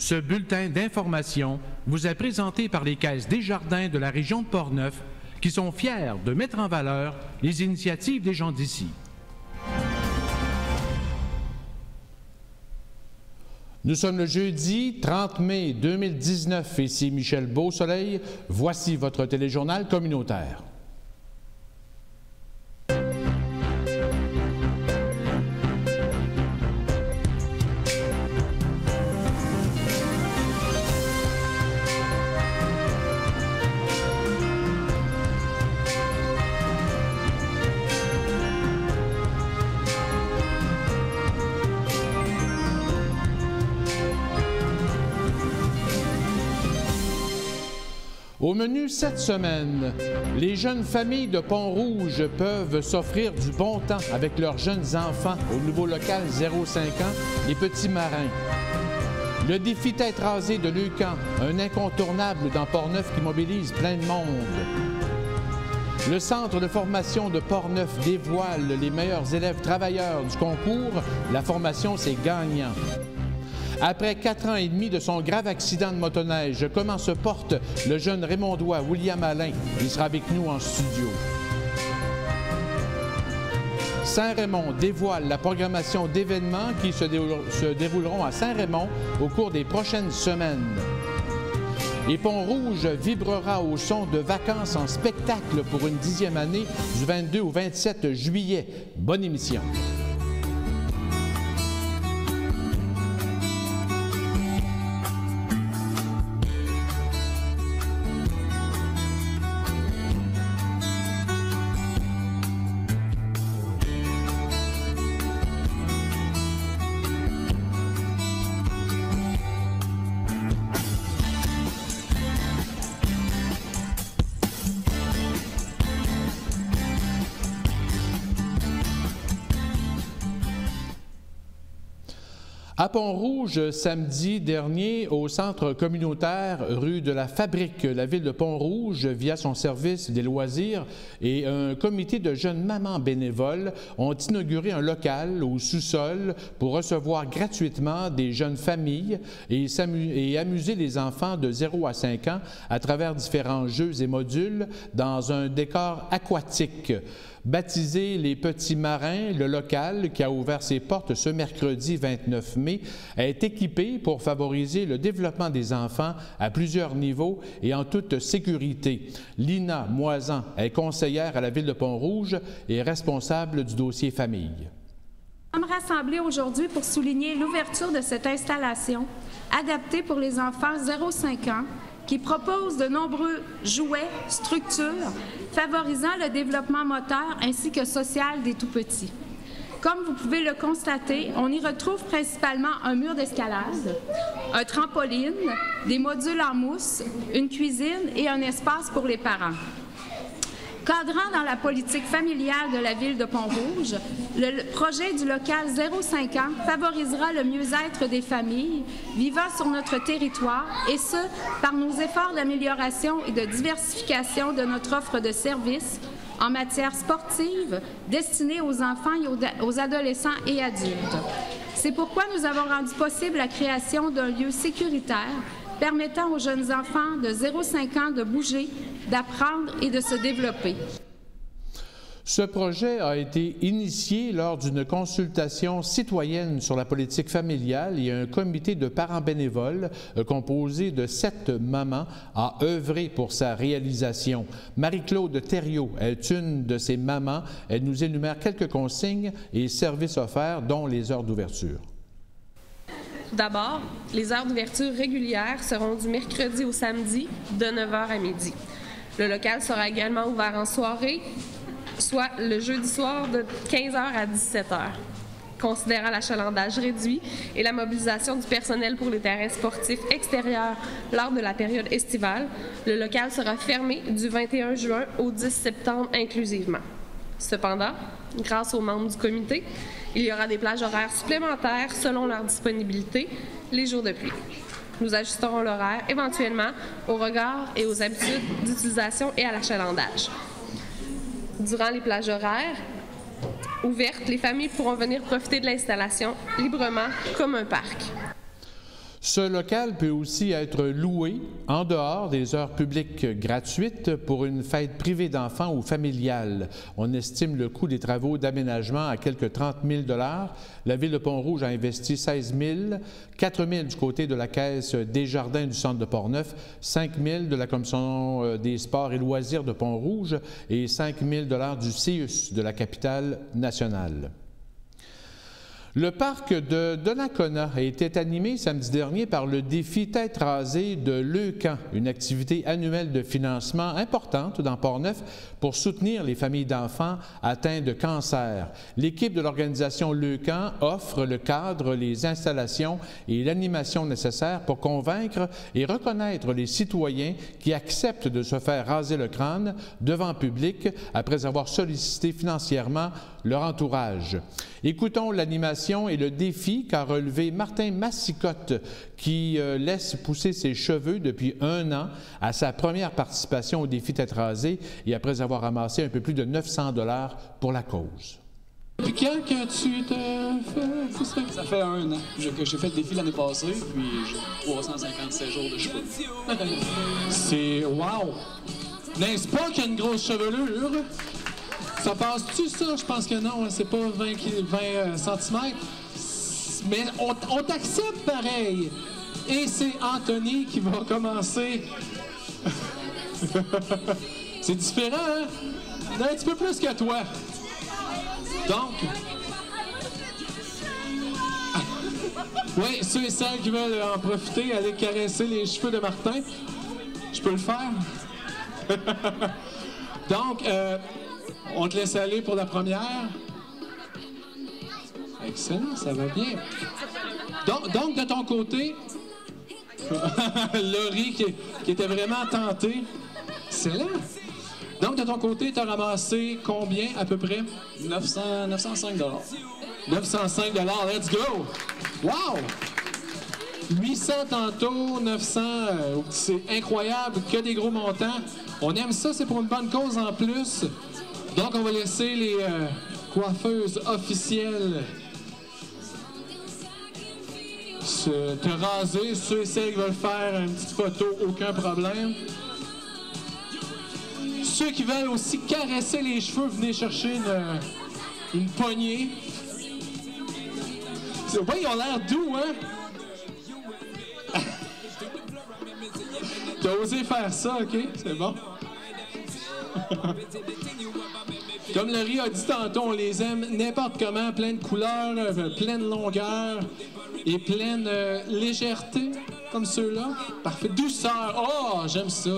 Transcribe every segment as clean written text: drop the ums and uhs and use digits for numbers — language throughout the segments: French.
Ce bulletin d'information vous est présenté par les Caisses Desjardins de la région de Portneuf qui sont fiers de mettre en valeur les initiatives des gens d'ici. Nous sommes le jeudi 30 mai 2019. Ici Michel Beausoleil. Voici votre téléjournal communautaire. Au menu cette semaine, les jeunes familles de Pont-Rouge peuvent s'offrir du bon temps avec leurs jeunes enfants au nouveau local 0-5 ans, les Petits Marins. Le défi tête rasée de Leucan, un incontournable dans Portneuf qui mobilise plein de monde. Le centre de formation de Portneuf dévoile les meilleurs élèves travailleurs du concours. La formation, c'est gagnant. Après 4 ans et demi de son grave accident de motoneige, comment se porte le jeune Raymondois William Alain? Il sera avec nous en studio. Saint-Raymond dévoile la programmation d'événements qui se dérouleront à Saint-Raymond au cours des prochaines semaines. Et Pont-Rouge vibrera au son de vacances en spectacle pour une 10e année du 22 au 27 juillet. Bonne émission. À Pont-Rouge, samedi dernier, au centre communautaire rue de la Fabrique, la ville de Pont-Rouge, via son service des loisirs et un comité de jeunes mamans bénévoles, ont inauguré un local au sous-sol pour recevoir gratuitement des jeunes familles et amuser les enfants de 0 à 5 ans à travers différents jeux et modules dans un décor aquatique. Baptisé les Petits Marins, le local, qui a ouvert ses portes ce mercredi 29 mai, est équipé pour favoriser le développement des enfants à plusieurs niveaux et en toute sécurité. Lina Moisan est conseillère à la ville de Pont-Rouge et responsable du dossier famille. Nous sommes rassemblés aujourd'hui pour souligner l'ouverture de cette installation adaptée pour les enfants 0-5 ans qui propose de nombreux jouets, structures, favorisant le développement moteur ainsi que social des tout-petits. Comme vous pouvez le constater, on y retrouve principalement un mur d'escalade, un trampoline, des modules en mousse, une cuisine et un espace pour les parents. Cadrant dans la politique familiale de la ville de Pont-Rouge, le projet du local 0-5 ans favorisera le mieux-être des familles vivant sur notre territoire et ce, par nos efforts d'amélioration et de diversification de notre offre de services en matière sportive destinée aux enfants et aux adolescents et adultes. C'est pourquoi nous avons rendu possible la création d'un lieu sécuritaire permettant aux jeunes enfants de 0-5 ans de bouger, d'apprendre et de se développer. Ce projet a été initié lors d'une consultation citoyenne sur la politique familiale et un comité de parents bénévoles composé de 7 mamans a œuvré pour sa réalisation. Marie-Claude Thériault est une de ces mamans. Elle nous énumère quelques consignes et services offerts, dont les heures d'ouverture. D'abord, les heures d'ouverture régulières seront du mercredi au samedi de 9h à midi. Le local sera également ouvert en soirée, soit le jeudi soir de 15h à 17h. Considérant l'achalandage réduit et la mobilisation du personnel pour les terrains sportifs extérieurs lors de la période estivale, le local sera fermé du 21 juin au 10 septembre inclusivement. Cependant, grâce aux membres du comité, il y aura des plages horaires supplémentaires selon leur disponibilité les jours de pluie. Nous ajusterons l'horaire éventuellement au regard et aux habitudes d'utilisation et à l'achalandage. Durant les plages horaires ouvertes, les familles pourront venir profiter de l'installation librement comme un parc. Ce local peut aussi être loué en dehors des heures publiques gratuites pour une fête privée d'enfants ou familiale. On estime le coût des travaux d'aménagement à quelques 30 000 $. La Ville de Pont-Rouge a investi 16 000 $, 4 000 $ du côté de la Caisse des Jardins du Centre de Portneuf, 5 000 $ de la Commission des sports et loisirs de Pont-Rouge et 5 000 $ du CIUS de la capitale nationale. Le parc de Donnacona a été animé samedi dernier par le défi Tête rasée de Leucan, une activité annuelle de financement importante dans Portneuf pour soutenir les familles d'enfants atteints de cancer. L'équipe de l'organisation Leucan offre le cadre, les installations et l'animation nécessaires pour convaincre et reconnaître les citoyens qui acceptent de se faire raser le crâne devant public après avoir sollicité financièrement leur entourage. Écoutons l'animation et le défi qu'a relevé Martin Massicotte, qui laisse pousser ses cheveux depuis 1 an à sa première participation au défi Tête rasée et après avoir ramassé un peu plus de 900 $ pour la cause. Puis quand que tu te fais... Ça fait 1 an que j'ai fait le défi l'année passée, puis j'ai 357 jours de cheveux. C'est... wow! N'est-ce pas qu'il y a une grosse chevelure? Ça passe-tu, ça? Je pense que non, c'est pas 20 cm. Mais on t'accepte pareil. Et c'est Anthony qui va commencer. C'est différent, hein? Il y en a un petit peu plus que toi. Donc... oui, ceux et celles qui veulent en profiter, aller caresser les cheveux de Martin, je peux le faire. Donc, on te laisse aller pour la première. Excellent, ça va bien. Donc de ton côté, Laurie qui était vraiment tentée. Excellent. Donc, de ton côté, tu as ramassé combien à peu près? 905 $. 905 $, let's go! Wow! 800 tantôt, 900, c'est incroyable, que des gros montants. On aime ça, c'est pour une bonne cause en plus. Donc, on va laisser les coiffeuses officielles te raser. Ceux et celles qui veulent faire une petite photo, aucun problème. Ceux qui veulent aussi caresser les cheveux, venez chercher une poignée. Ouais, ils ont l'air doux, hein? T'as osé faire ça, OK? C'est bon. Comme Laurie a dit tantôt, on les aime n'importe comment, plein de couleurs, plein de longueur et plein de légèreté, comme ceux-là. Parfait. Douceur. Oh, j'aime ça.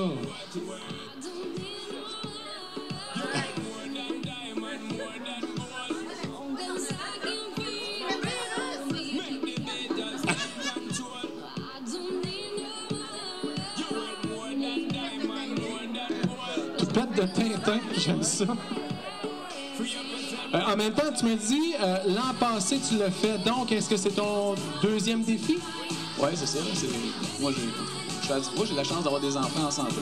De Tintin, j'aime ça. En même temps, tu me dis, l'an passé, tu l'as fait. Donc, est-ce que c'est ton deuxième défi? Oui, c'est ça. Moi, j'ai la chance d'avoir des enfants en santé.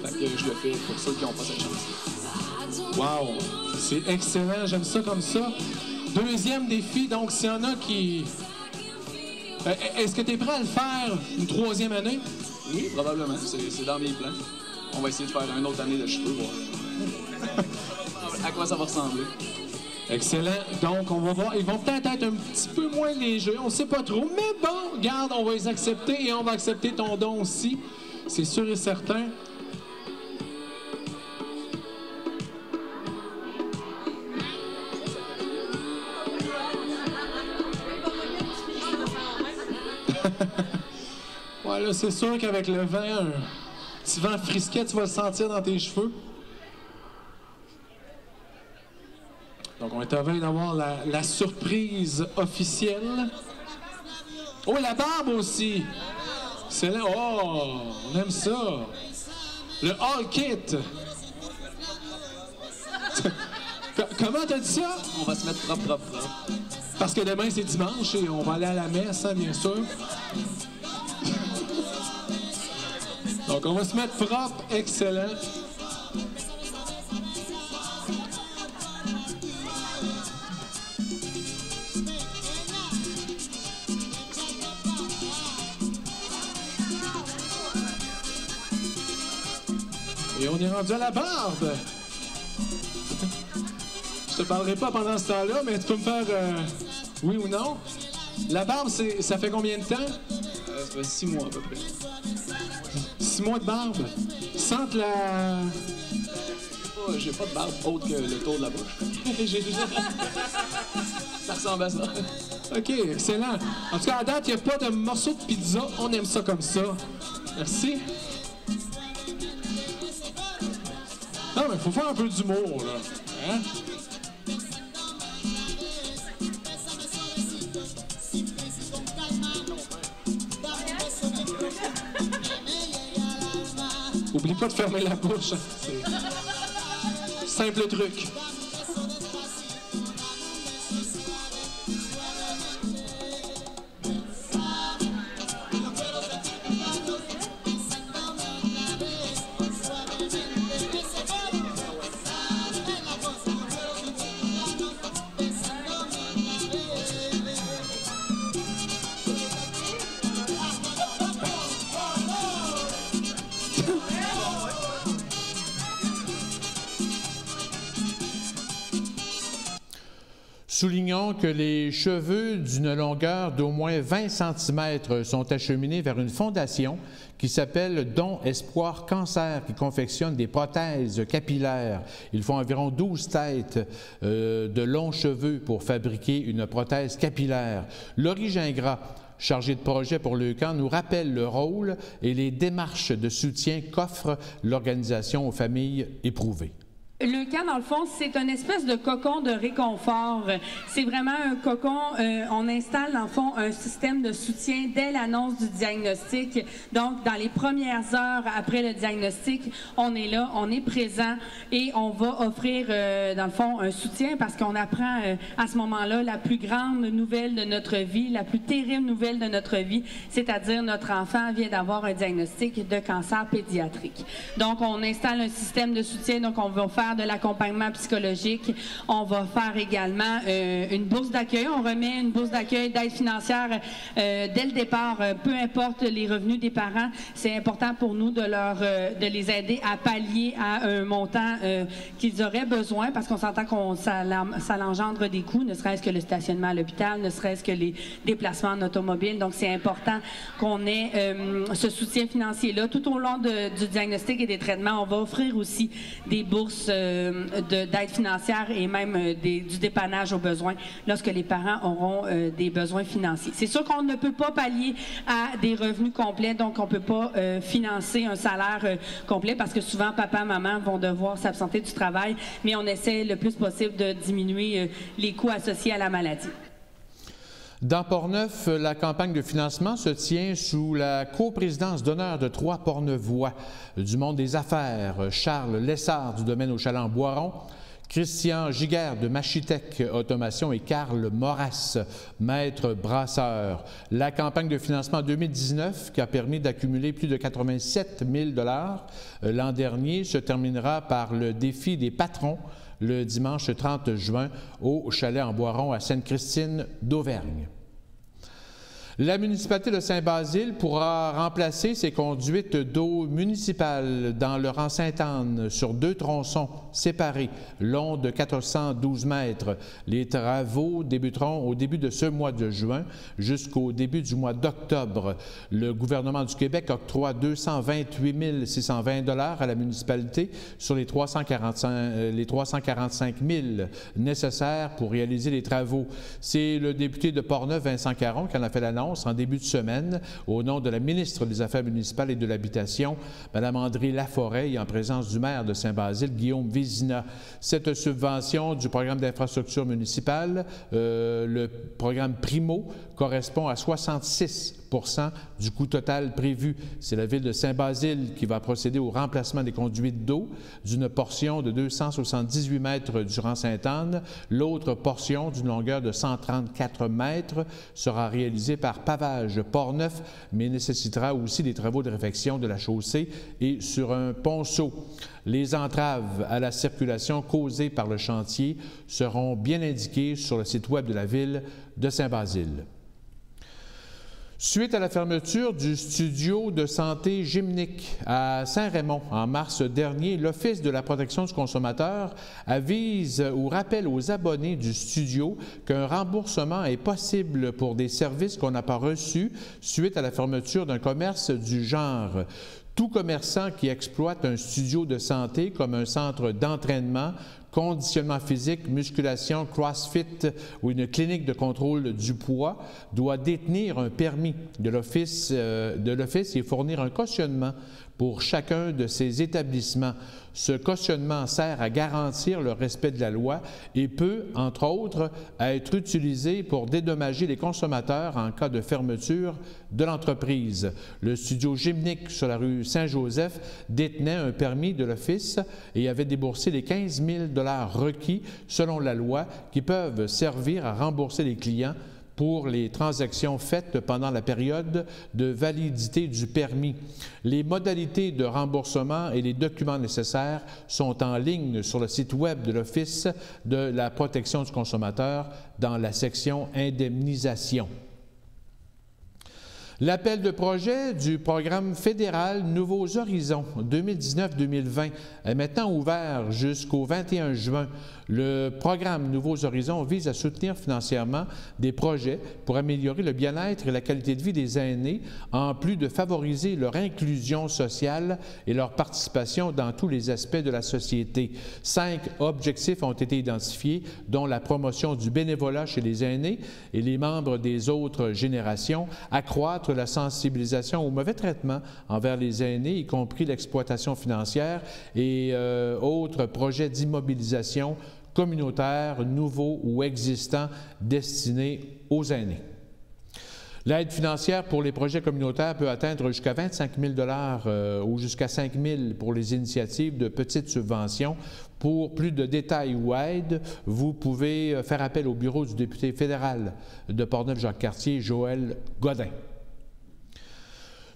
Fait que je le fais pour ceux qui n'ont pas cette chance. Wow! C'est excellent, j'aime ça comme ça. Deuxième défi, donc, s'il y en a qui... est-ce que tu es prêt à le faire une 3e année? Oui, probablement. C'est dans mes plans. On va essayer de faire une autre année de cheveux, voir à quoi ça va ressembler. Excellent. Donc, on va voir. Ils vont peut-être être un petit peu moins légers. On ne sait pas trop. Mais bon, regarde, on va les accepter et on va accepter ton don aussi. C'est sûr et certain. Ouais, là, c'est sûr qu'avec le vent, un petit vent frisquet, tu vas le sentir dans tes cheveux. Donc, on est en train d'avoir la surprise officielle. Oh, la barbe aussi! C'est là. Oh, on aime ça! Le All Kit! Comment t'as dit ça? On va se mettre propre. Parce que demain, c'est dimanche et on va aller à la messe, hein, bien sûr. Donc, on va se mettre propre. Excellent. Et on est rendu à la barbe. Je te parlerai pas pendant ce temps-là, mais tu peux me faire oui ou non. La barbe, ça fait combien de temps? Ça fait 6 mois à peu près. 6 mois de barbe. Sente la... J'ai pas de barbe autre que le tour de la bouche. Ça ressemble à ça. OK, excellent. En tout cas, à date, il n'y a pas de morceau de pizza. On aime ça comme ça. Merci. Non, mais il faut faire un peu d'humour, là. Hein? Oublie pas de fermer la bouche. C'est simple truc. Soulignons que les cheveux d'une longueur d'au moins 20 cm sont acheminés vers une fondation qui s'appelle Don Espoir Cancer, qui confectionne des prothèses capillaires. Il faut environ 12 têtes de longs cheveux pour fabriquer une prothèse capillaire. Laurie Gingras, chargé de projet pour le camp, nous rappelle le rôle et les démarches de soutien qu'offre l'organisation aux familles éprouvées. Le camp, dans le fond, c'est une espèce de cocon de réconfort. C'est vraiment un cocon. On installe, dans le fond, un système de soutien dès l'annonce du diagnostic. Donc, dans les premières heures après le diagnostic, on est là, on est présent et on va offrir, dans le fond, un soutien parce qu'on apprend à ce moment-là la plus grande nouvelle de notre vie, la plus terrible nouvelle de notre vie, c'est-à-dire notre enfant vient d'avoir un diagnostic de cancer pédiatrique. Donc, on installe un système de soutien, donc on va faire de l'accompagnement psychologique. On va faire également une bourse d'accueil. On remet une bourse d'accueil d'aide financière dès le départ, peu importe les revenus des parents. C'est important pour nous de les aider à pallier à un montant qu'ils auraient besoin parce qu'on s'entend que ça engendre des coûts, ne serait-ce que le stationnement à l'hôpital, ne serait-ce que les déplacements en automobile. Donc, c'est important qu'on ait ce soutien financier-là. Tout au long du diagnostic et des traitements, on va offrir aussi des bourses d'aide financière et même du dépannage aux besoins lorsque les parents auront des besoins financiers. C'est sûr qu'on ne peut pas pallier à des revenus complets, donc on ne peut pas financer un salaire complet parce que souvent papa, maman vont devoir s'absenter du travail, mais on essaie le plus possible de diminuer les coûts associés à la maladie. Dans Portneuf, la campagne de financement se tient sous la coprésidence d'honneur de 3 Portneuvois du monde des affaires, Charles Lessard du domaine au Chalet-en-Boiron, Christian Giguère de Machitech Automation et Carl Moras, maître brasseur. La campagne de financement 2019, qui a permis d'accumuler plus de 87 000 $ l'an dernier, se terminera par le défi des patrons le dimanche 30 juin au Chalet-en-Boiron à Sainte-Christine d'Auvergne. La municipalité de Saint-Basile pourra remplacer ses conduites d'eau municipales dans le rang Sainte-Anne sur 2 tronçons séparés, longs de 412 mètres. Les travaux débuteront au début de ce mois de juin jusqu'au début du mois d'octobre. Le gouvernement du Québec octroie 228 620 $ à la municipalité sur les 345 000 nécessaires pour réaliser les travaux. C'est le député de Portneuf, Vincent Caron, qui en a fait l'annonce en début de semaine au nom de la ministre des Affaires municipales et de l'Habitation, Mme André Laforêt, et en présence du maire de Saint-Basile, Guillaume Vézina. Cette subvention du programme d'infrastructure municipale, le programme Primo, correspond à 66 % du coût total prévu. C'est la ville de Saint-Basile qui va procéder au remplacement des conduites d'eau d'une portion de 278 mètres du rang Sainte-Anne. L'autre portion, d'une longueur de 134 mètres, sera réalisée par Pavage Portneuf, mais nécessitera aussi des travaux de réfection de la chaussée et sur un ponceau. Les entraves à la circulation causées par le chantier seront bien indiquées sur le site web de la ville de Saint-Basile. Suite à la fermeture du studio de santé Gymnique à Saint-Raymond en mars dernier, l'Office de la protection du consommateur avise ou rappelle aux abonnés du studio qu'un remboursement est possible pour des services qu'on n'a pas reçus suite à la fermeture d'un commerce du genre. Tout commerçant qui exploite un studio de santé comme un centre d'entraînement, conditionnement physique, musculation, crossfit ou une clinique de contrôle du poids doit détenir un permis de l'Office et fournir un cautionnement pour chacun de ces établissements. Ce cautionnement sert à garantir le respect de la loi et peut, entre autres, être utilisé pour dédommager les consommateurs en cas de fermeture de l'entreprise. Le studio Gymnique sur la rue Saint-Joseph détenait un permis de l'Office et avait déboursé les 15 000 $ requis selon la loi qui peuvent servir à rembourser les clients pour les transactions faites pendant la période de validité du permis. Les modalités de remboursement et les documents nécessaires sont en ligne sur le site Web de l'Office de la protection du consommateur dans la section Indemnisation. L'appel de projet du programme fédéral Nouveaux Horizons 2019-2020 est maintenant ouvert jusqu'au 21 juin. Le programme Nouveaux Horizons vise à soutenir financièrement des projets pour améliorer le bien-être et la qualité de vie des aînés, en plus de favoriser leur inclusion sociale et leur participation dans tous les aspects de la société. 5 objectifs ont été identifiés, dont la promotion du bénévolat chez les aînés et les membres des autres générations, accroître la sensibilisation au mauvais traitement envers les aînés, y compris l'exploitation financière et autres projets d'immobilisation communautaires, nouveaux ou existants destinés aux aînés. L'aide financière pour les projets communautaires peut atteindre jusqu'à 25 000 $ ou jusqu'à 5 000 pour les initiatives de petites subventions. Pour plus de détails ou aide, vous pouvez faire appel au bureau du député fédéral de Portneuf-Jacques-Cartier, Joël Godin.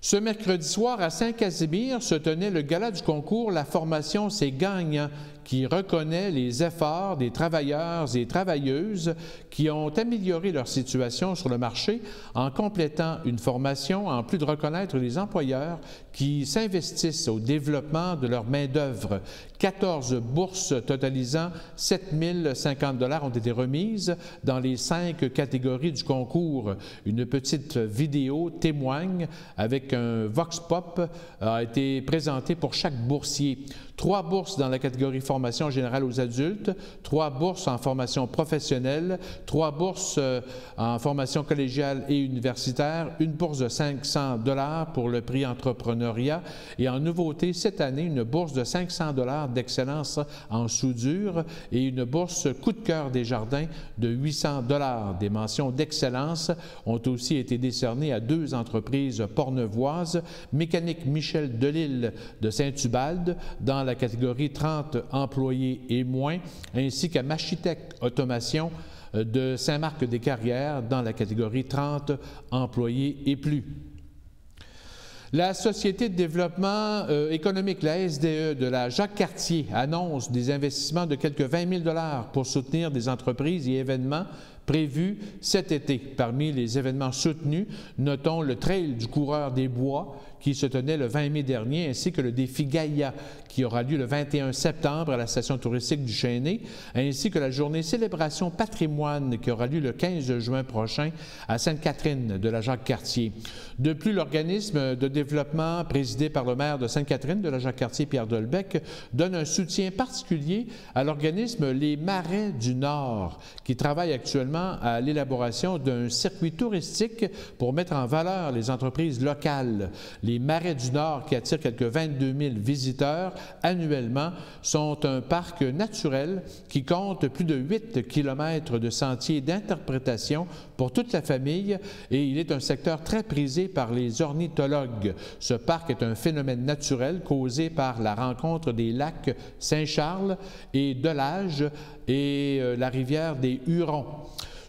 Ce mercredi soir, à Saint-Casimir, se tenait le gala du concours La formation, c'est gagnant, qui reconnaît les efforts des travailleurs et travailleuses qui ont amélioré leur situation sur le marché en complétant une formation, en plus de reconnaître les employeurs qui s'investissent au développement de leur main-d'œuvre. 14 bourses totalisant 7 050 $ ont été remises dans les 5 catégories du concours. Une petite vidéo témoigne avec un vox pop a été présentée pour chaque boursier. 3 bourses dans la catégorie formation générale aux adultes, 3 bourses en formation professionnelle, 3 bourses en formation collégiale et universitaire, une bourse de 500 $ pour le prix entrepreneuriat et en nouveauté cette année, une bourse de 500 $ d'excellence en soudure et une bourse coup de cœur des jardins de 800 $. Des mentions d'excellence ont aussi été décernées à 2 entreprises portneuvoises, Mécanique Michel Delille de Saint-Ubalde dans la catégorie 30 employés et moins, ainsi qu'à Machitech Automation de Saint-Marc-des-Carrières dans la catégorie 30 employés et plus. La Société de développement économique, la SDE, de la Jacques-Cartier annonce des investissements de quelques 20 000 $ pour soutenir des entreprises et événements prévus cet été. Parmi les événements soutenus, notons le Trail du coureur des bois qui se tenait le 20 mai dernier, ainsi que le défi Gaïa qui aura lieu le 21 septembre à la station touristique du Chêné, ainsi que la journée Célébration Patrimoine qui aura lieu le 15 juin prochain à Sainte-Catherine de la Jacques-Cartier. De plus, l'organisme de développement présidé par le maire de Sainte-Catherine de la Jacques-Cartier, Pierre Dolbec, donne un soutien particulier à l'organisme Les Marais du Nord qui travaille actuellement à l'élaboration d'un circuit touristique pour mettre en valeur les entreprises locales. Les Marais du Nord, qui attirent quelques 22 000 visiteurs annuellement, sont un parc naturel qui compte plus de 8 km de sentiers d'interprétation pour toute la famille et il est un secteur très prisé par les ornithologues. Ce parc est un phénomène naturel causé par la rencontre des lacs Saint-Charles et Delage et la rivière des Hurons.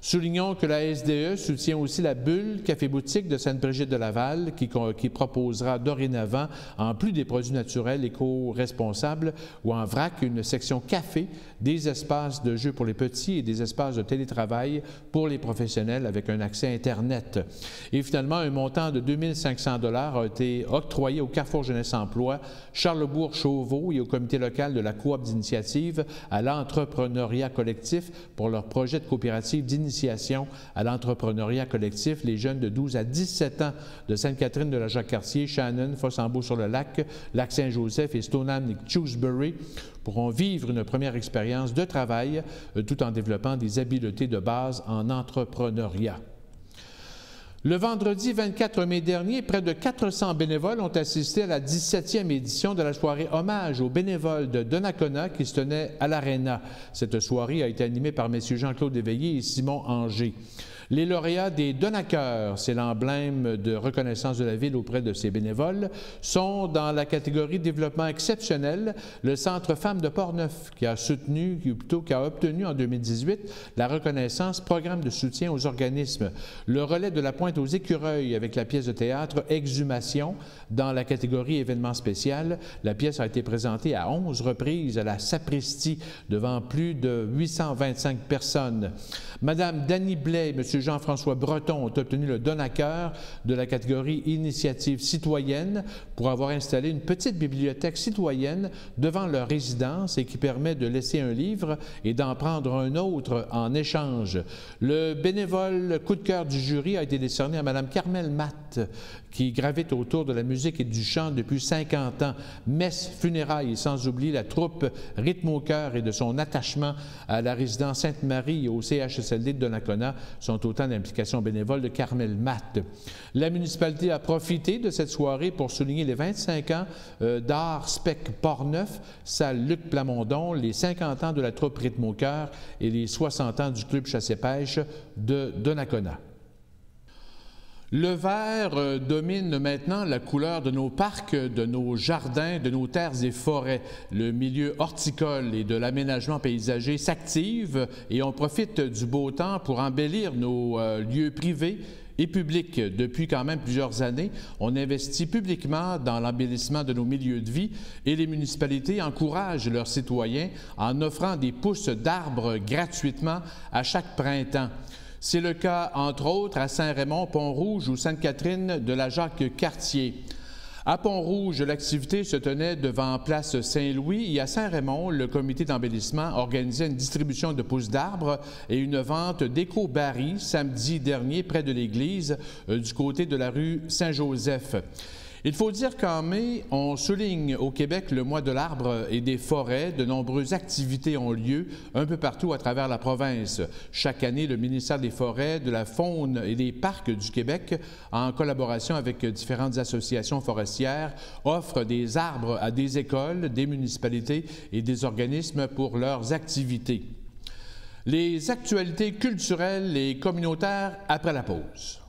Soulignons que la SDE soutient aussi la Bulle Café-Boutique de Sainte-Brigitte de Laval qui proposera dorénavant, en plus des produits naturels éco-responsables ou en vrac, une section café, des espaces de jeux pour les petits et des espaces de télétravail pour les professionnels avec un accès Internet. Et finalement, un montant de 2 500 $ a été octroyé au Carrefour Jeunesse Emploi, Charlesbourg-Chauveau et au comité local de la coop d'initiative à l'entrepreneuriat collectif pour leur projet de coopérative d'initiation à l'entrepreneuriat collectif. Les jeunes de 12 à 17 ans de Sainte-Catherine de la Jacques-Cartier, Shannon, Fossambeau-sur-le-Lac, Lac-Saint-Joseph et Stoneham-Shrewsbury pourront vivre une première expérience de travail tout en développant des habiletés de base en entrepreneuriat. Le vendredi 24 mai dernier, près de 400 bénévoles ont assisté à la 17e édition de la soirée hommage aux bénévoles de Donnacona qui se tenait à l'Arena. Cette soirée a été animée par messieurs Jean-Claude Éveillé et Simon Anger. Les lauréats des Donnacœurs, c'est l'emblème de reconnaissance de la Ville auprès de ses bénévoles, sont dans la catégorie développement exceptionnel le Centre Femmes de Portneuf qui a obtenu en 2018 la reconnaissance Programme de soutien aux organismes. Le relais de la Pointe aux Écureuils avec la pièce de théâtre Exhumation dans la catégorie événement spécial. La pièce a été présentée à 11 reprises à la Sapristie devant plus de 825 personnes. Madame Dany Blais et Monsieur Jean-François Breton ont obtenu le Donnacœur de la catégorie Initiative citoyenne pour avoir installé une petite bibliothèque citoyenne devant leur résidence et qui permet de laisser un livre et d'en prendre un autre en échange. Le bénévole coup de cœur du jury a été décerné à Madame Carmel Matt, qui gravite autour de la musique et du chant depuis 50 ans. Messe, funérailles et sans oublier la troupe Rythme au cœur et de son attachement à la résidence Sainte-Marie et au CHSLD de Donnacona sont autant d'implications bénévoles de Carmel Matt. La municipalité a profité de cette soirée pour souligner les 25 ans d'Art Spec Portneuf, salle Luc Plamondon, les 50 ans de la troupe Rythme au cœur et les 60 ans du club chasse-et-pêche de Donnacona. Le vert domine maintenant la couleur de nos parcs, de nos jardins, de nos terres et forêts. Le milieu horticole et de l'aménagement paysager s'active et on profite du beau temps pour embellir nos lieux privés et publics. Depuis quand même plusieurs années, on investit publiquement dans l'embellissement de nos milieux de vie et les municipalités encouragent leurs citoyens en offrant des pousses d'arbres gratuitement à chaque printemps. C'est le cas, entre autres, à Saint-Raymond, Pont-Rouge ou Sainte-Catherine de la Jacques-Cartier. À Pont-Rouge, l'activité se tenait devant Place Saint-Louis et à Saint-Raymond, le comité d'embellissement organisait une distribution de pousses d'arbres et une vente d'éco-barils samedi dernier près de l'église du côté de la rue Saint-Joseph. Il faut dire qu'en mai, on souligne au Québec le mois de l'arbre et des forêts. De nombreuses activités ont lieu un peu partout à travers la province. Chaque année, le ministère des Forêts, de la Faune et des Parcs du Québec, en collaboration avec différentes associations forestières, offre des arbres à des écoles, des municipalités et des organismes pour leurs activités. Les actualités culturelles et communautaires après la pause.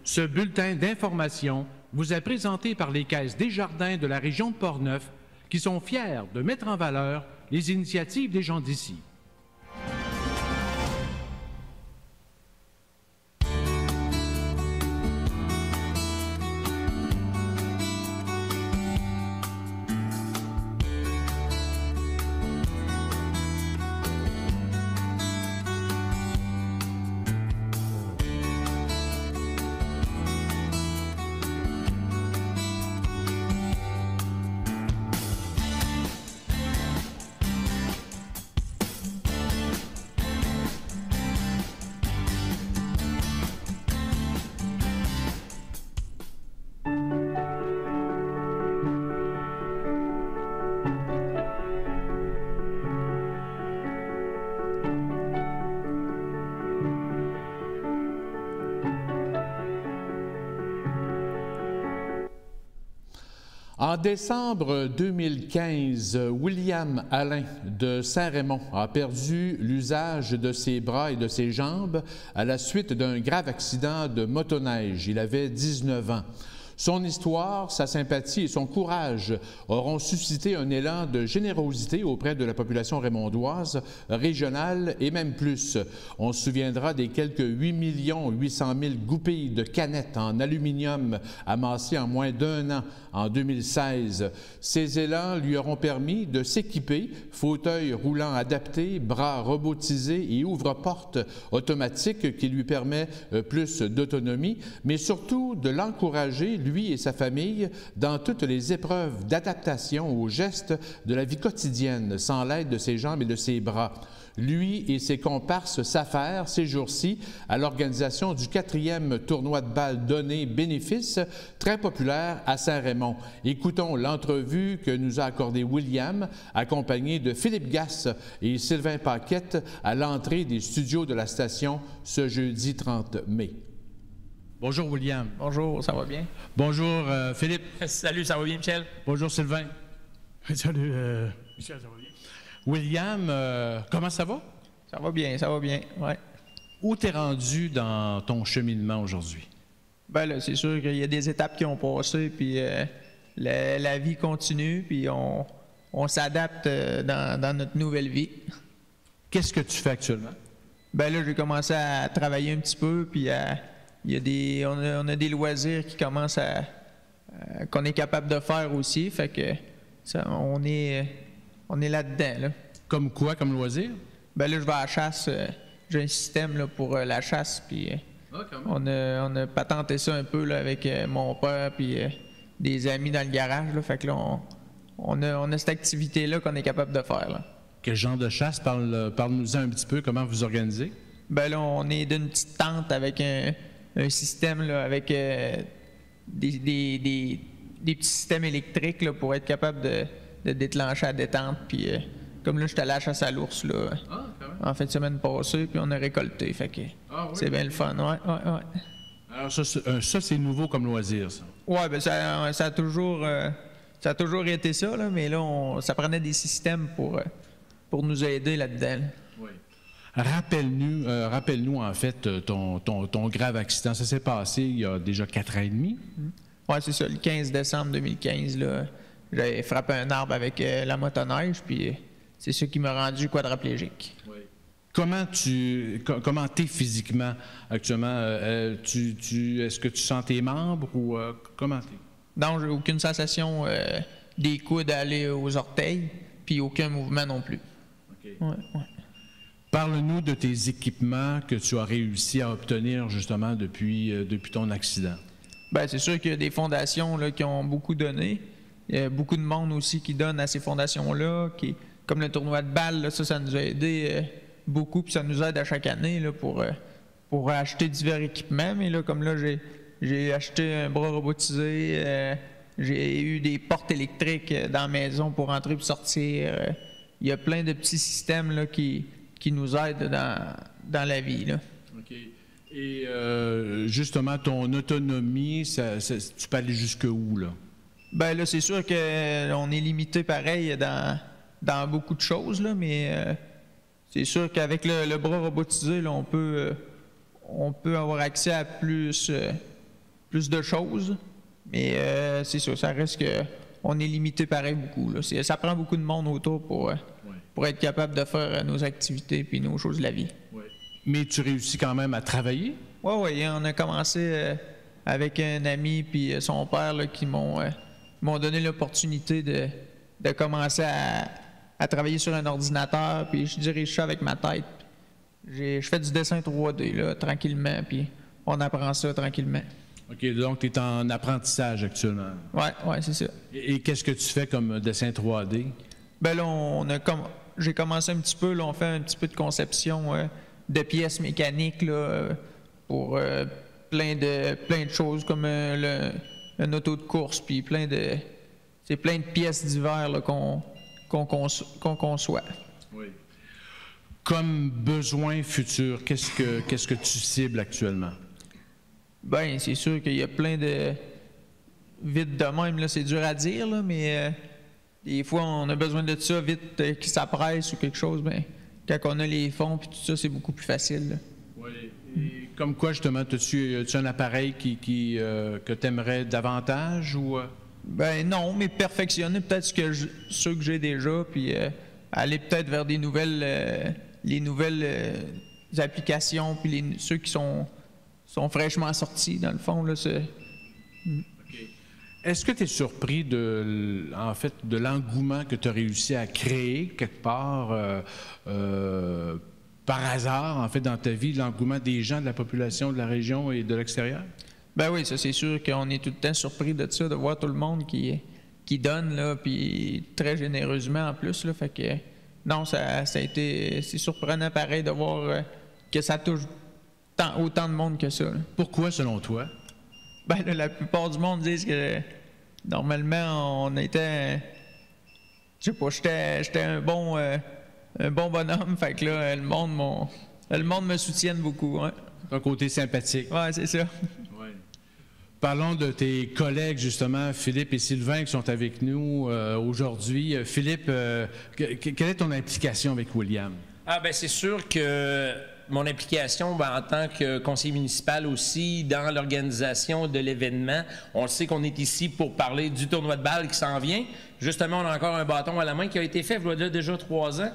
Ce bulletin d'information vous est présenté par les Caisses Desjardins de la région de Portneuf qui sont fiers de mettre en valeur les initiatives des gens d'ici. En décembre 2015, William Alain de Saint-Raymond a perdu l'usage de ses bras et de ses jambes à la suite d'un grave accident de motoneige. Il avait 19 ans. Son histoire, sa sympathie et son courage auront suscité un élan de générosité auprès de la population raymondoise, régionale et même plus. On se souviendra des quelques 8 800 000 goupilles de canettes en aluminium amassées en moins d'1 an en 2016. Ces élans lui auront permis de s'équiper, fauteuil roulant adapté, bras robotisés et ouvre-porte automatique qui lui permet plus d'autonomie, mais surtout de l'encourager, lui et sa famille, dans toutes les épreuves d'adaptation aux gestes de la vie quotidienne, sans l'aide de ses jambes et de ses bras. Lui et ses comparses s'affairent ces jours-ci à l'organisation du 4e tournoi de balle donné bénéfice, très populaire à Saint-Raymond. Écoutons l'entrevue que nous a accordée William, accompagné de Philippe Gasse et Sylvain Paquette à l'entrée des studios de la station ce jeudi 30 mai. Bonjour William. Bonjour, ça va bien? Bonjour Philippe. Salut, ça va bien Michel? Bonjour Sylvain. Salut Michel, ça va bien? William, comment ça va? Ça va bien, ouais. Où t'es rendu dans ton cheminement aujourd'hui? Ben là, c'est sûr qu'il y a des étapes qui ont passé, puis la vie continue, puis on s'adapte dans notre nouvelle vie. Qu'est-ce que tu fais actuellement? Ben là, j'ai commencé à travailler un petit peu, puis on a des loisirs qui commencent qu'on est capable de faire aussi, fait que on est là-dedans. Là. Comme quoi, comme loisir? Ben là, je vais à la chasse. J'ai un système là, pour la chasse, puis on a patenté ça un peu là, avec mon père puis des amis dans le garage. Là, fait que là, on a cette activité-là qu'on est capable de faire. Là. Quel genre de chasse? Parle-nous-en un petit peu, comment vous organisez? Ben là, on est d'une petite tente avec un système là, avec des petits systèmes électriques là, pour être capable de déclencher la détente. Puis comme là, j'étais à la chasse à l'ours là, en fin de semaine passée, puis on a récolté. Fait que c'est bien le fun. Ouais. Alors ça, c'est nouveau comme loisir, ça? Ouais, ben ça a toujours été ça, là, mais là, ça prenait des systèmes pour nous aider là-dedans. Là. Oui. Rappelle-nous en fait ton grave accident. Ça s'est passé il y a déjà 4 ans et demi? Oui, c'est ça. Le 15 décembre 2015, là, j'avais frappé un arbre avec la motoneige, puis c'est ça qui m'a rendu quadraplégique. Oui. Comment t'es physiquement actuellement? Est-ce que tu sens tes membres ou comment t'es? Non, j'ai aucune sensation des coudes aller aux orteils, puis aucun mouvement non plus. OK. Ouais. Parle-nous de tes équipements que tu as réussi à obtenir justement depuis ton accident. Bien, c'est sûr qu'il y a des fondations là, qui ont beaucoup donné. Il y a beaucoup de monde aussi qui donne à ces fondations-là, comme le tournoi de balle, là, ça nous a aidé beaucoup, puis ça nous aide à chaque année là, pour acheter divers équipements. Mais là, comme là, j'ai acheté un bras robotisé, j'ai eu des portes électriques dans la maison pour entrer et sortir. Il y a plein de petits systèmes là, qui nous aident dans la vie. Là. OK. Et justement, ton autonomie, tu peux aller jusque où, là? Bien là, c'est sûr qu'on est limité pareil dans beaucoup de choses, là, mais c'est sûr qu'avec le bras robotisé, là, on peut avoir accès à plus de choses, mais c'est sûr, ça reste qu'on est limité pareil beaucoup. Là. Ça prend beaucoup de monde autour pour être capable de faire nos activités puis nos choses de la vie. Ouais. Mais tu réussis quand même à travailler? Oui, on a commencé avec un ami puis son père là, qui m'ont donné l'opportunité de commencer à travailler sur un ordinateur, puis je dirige ça avec ma tête. Je fais du dessin 3D là, tranquillement, puis on apprend ça tranquillement. OK, donc tu es en apprentissage actuellement. Oui, c'est ça. Et qu'est-ce que tu fais comme dessin 3D? Ben là, j'ai commencé un petit peu, là, on fait un petit peu de conception de pièces mécaniques là, pour plein de choses comme un auto de course, puis plein de pièces divers là, qu'on conçoit. Oui. Comme besoin futur, qu'est-ce que tu cibles actuellement? Bien, c'est sûr qu'il y a plein de... Vite de même, là, c'est dur à dire, là, mais des fois, on a besoin de ça vite, qui s'appresse ou quelque chose, bien, quand on a les fonds puis tout ça, c'est beaucoup plus facile. Là. Oui. Et comme quoi, justement, as-tu un appareil que tu aimerais davantage ou... Ben non, mais perfectionner peut-être ceux que j'ai déjà, puis aller peut-être vers les nouvelles applications, puis ceux qui sont fraîchement sortis, dans le fond. Là, Est-ce que tu es surpris de l'engouement que tu as réussi à créer quelque part par hasard, en fait, dans ta vie, l'engouement des gens, de la population de la région et de l'extérieur? Ben oui, ça c'est sûr qu'on est tout le temps surpris de ça, de voir tout le monde qui donne, là, puis très généreusement en plus, là, fait que non, c'est surprenant pareil de voir que ça touche autant de monde que ça. Là. Pourquoi, selon toi? Ben là, la plupart du monde disent que normalement on était, je sais pas, j'étais un bon bonhomme, fait que là le monde me soutient beaucoup. Hein. Un côté sympathique. Ouais, c'est ça. Ouais. Parlons de tes collègues, justement, Philippe et Sylvain, qui sont avec nous aujourd'hui. Philippe, quelle est ton implication avec William? Ah, ben c'est sûr que mon implication en tant que conseiller municipal aussi dans l'organisation de l'événement. On le sait qu'on est ici pour parler du tournoi de balle qui s'en vient. Justement, on a encore un bâton à la main qui a été fait il y a déjà 3 ans,